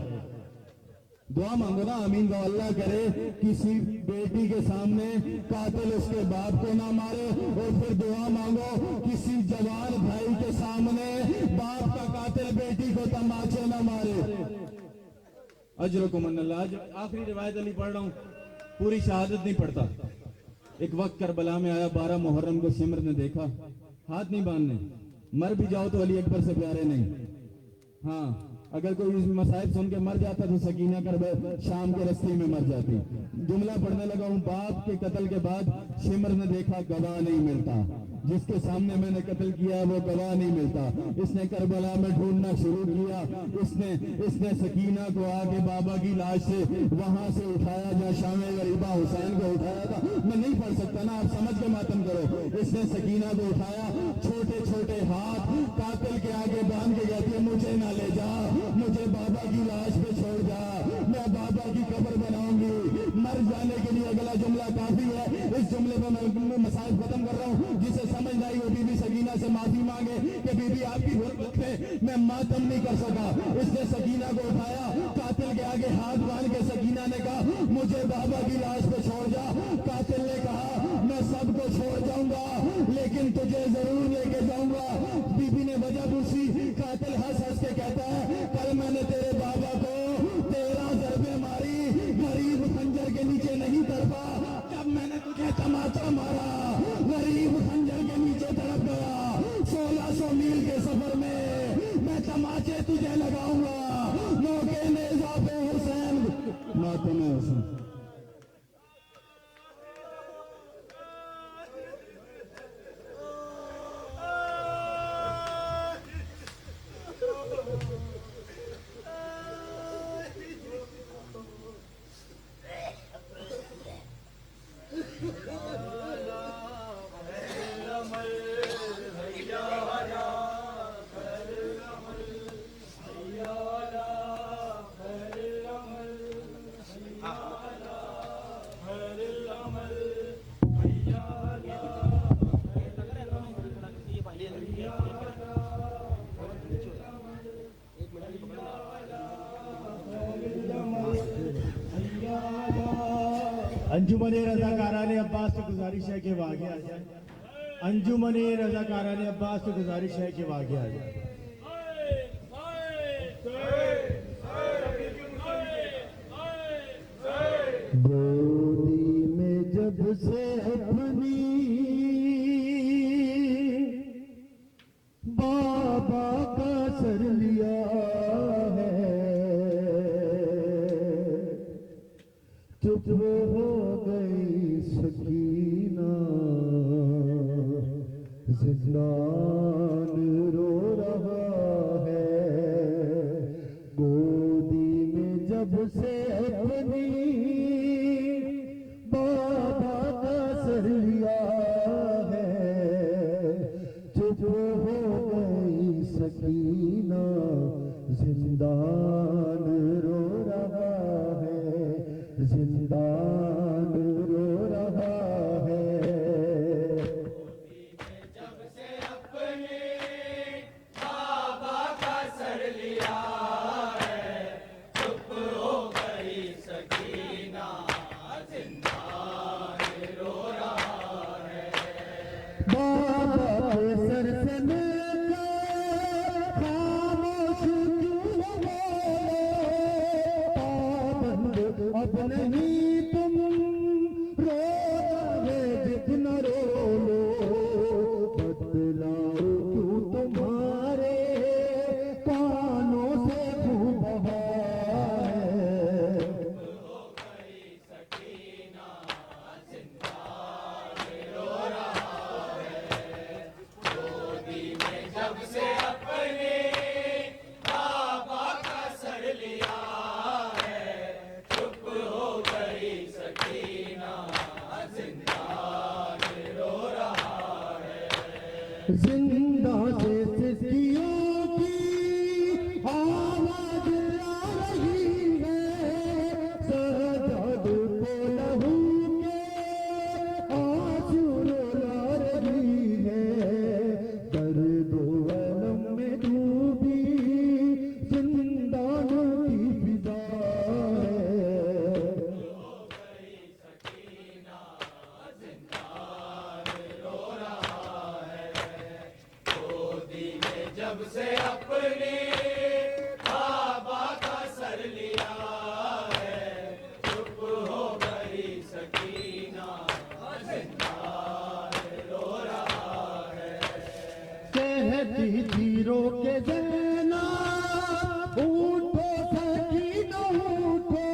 दुआ मांगो ना, आमीन। तो अल्लाह करे किसी बेटी के सामने कातिल उसके बाप को ना मारे, और फिर दुआ मांगो किसी जवान भाई के सामने बाप का कातिल बेटी को तमाचे ना मारे। अजरकुमुल्लाह। आज आखिरी रिवायत अली पढ़ रहा हूँ, पूरी शहादत नहीं पढ़ता। एक वक्त करबला में आया, 12 मुहर्रम को शिमर ने देखा, हाथ नहीं बांधने, मर भी जाओ तो अली अकबर से प्यारे नहीं। हाँ, अगर कोई मसाइब सुन के मर जाता तो सकीना कर शाम के रस्ते में मर जाती। जुमला पढ़ने लगा हूँ, बाप के कत्ल के बाद शिमर ने देखा गवाह नहीं मिलता, जिसके सामने मैंने कत्ल किया वो गवाह नहीं मिलता। इसने करबला में ढूंढना शुरू किया, इसने सकीना को आके बाबा की लाश से वहां से उठाया जहाँ शाम गरीबा हुसैन को उठाया था। मैं नहीं पढ़ सकता ना, आप समझ के मातम करो। इसने सकीना को उठाया, छोटे छोटे हाथ कातिल के आगे बांध के कहती है, मुझे ना ले जा, मुझे बाबा की लाश पे छोड़ जा, मैं बाबा की कब्र बनाऊंगी। मर जाने के लिए अगला जुमला काफी है। इस जुमले में मैं मसाइल खत्म कर रहा हूँ। जिसे समझ नहीं आई वो बीबी सकीना से माफी मांगे कि बीबी आपकी हुर्मत पे मैं मातम नहीं कर सका। इसने सकीना को उठाया, कातिल के आगे हाथ बांध के सकीना ने कहा, मुझे बाबा की लाश पे छोड़ जा। कातिल ने कहा, मैं सबको छोड़ जाऊंगा लेकिन तुझे जरूर लेके जाऊंगा। बीबी ने वजह पूछी, कातिल हंस हंस के कहता है, कल मैंने तेरे बाबा को 13 ज़रबे मारी, गरीब खंजर के नीचे नहीं तड़पा। जब मैंने तुझे तमाचा मारा, गरीब खंजर के नीचे तड़प गया। 1600 मील के सफर में मैं तमाचे तुझे लगाऊंगा। मौके नेज़ा पे हुसैन, मातम हुसैन।
अंजुमने रज़ाकाराने अब्बास से गुजारिश है कि वाक़ आ जाए। अंजुमने रज़ाकाराने अब्बास से गुजारिश है कि वाक़ आ जाए। गोदी में जब से अपनी बाबा का सर लिया है, चुप हो गई सकीना, जिंदान रो रहा है। गोदी में जब से अपनी बाबा का सर लिया है, चुप हो गई सकीना, जिंदान रो रहा है।
जब से अपने बाबा का सर लिया है, चुप हो गई सकीना, जिंदान रो रहा है।
जिंदा से सिस्कियों की आवाज आ रही है, सजाद को लहू के आंसू रुला रही है, दर्द व अलम में डूबी जिंदान की फिजा है।
जब से अपने बाबा का सर लिया है, चुप हो गई सकीना, जिंदान रो रहा है।
कहती थी रो के देना, उठो सकीना उठो,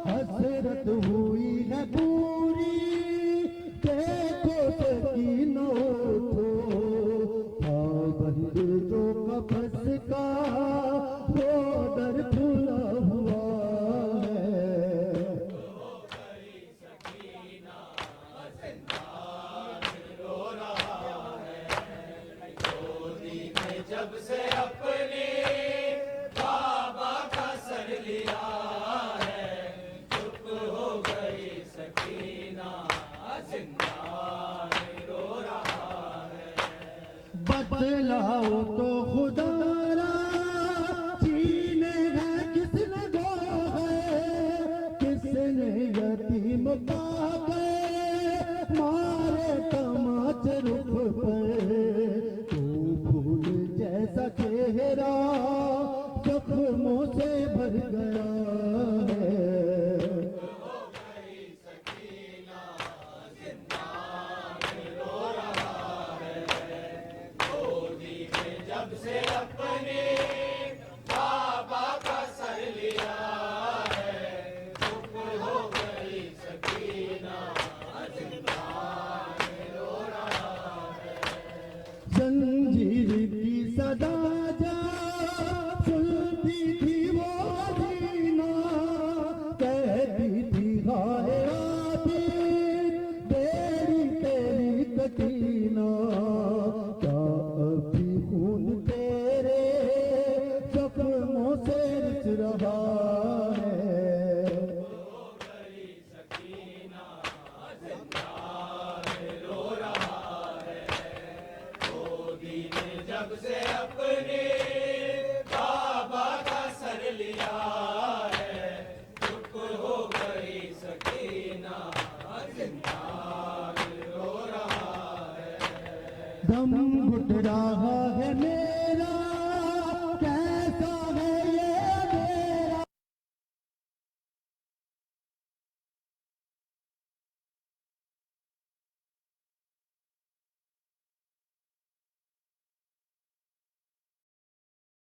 हसरत हुई है पूरी, देखो सकीना उठो, बंद जो कफस का वो दर खुला हुआ है।
जब से अपने बाबा का सर लिया है, चुप हो गई सकीना, जिंदान रो रहा है।
बतलाओ तो खुदारा, सीने है किसने दो है, किसने यतीम पाके मारे तमाच रुख पर, तू फूल जैसा चेहरा जख्मों से भर गया है।
जब से अपने बाबा का सर लिया है, चुप हो गई सकीना, जिंदान रो रहा है।
जंजीर की सदा जा सुनती थी वो मदीना, कहती थी हाय आबिद तेरी तेरी कटीना, क्या अभी खून तेरे जख्मों से रिस रहा है।
जब से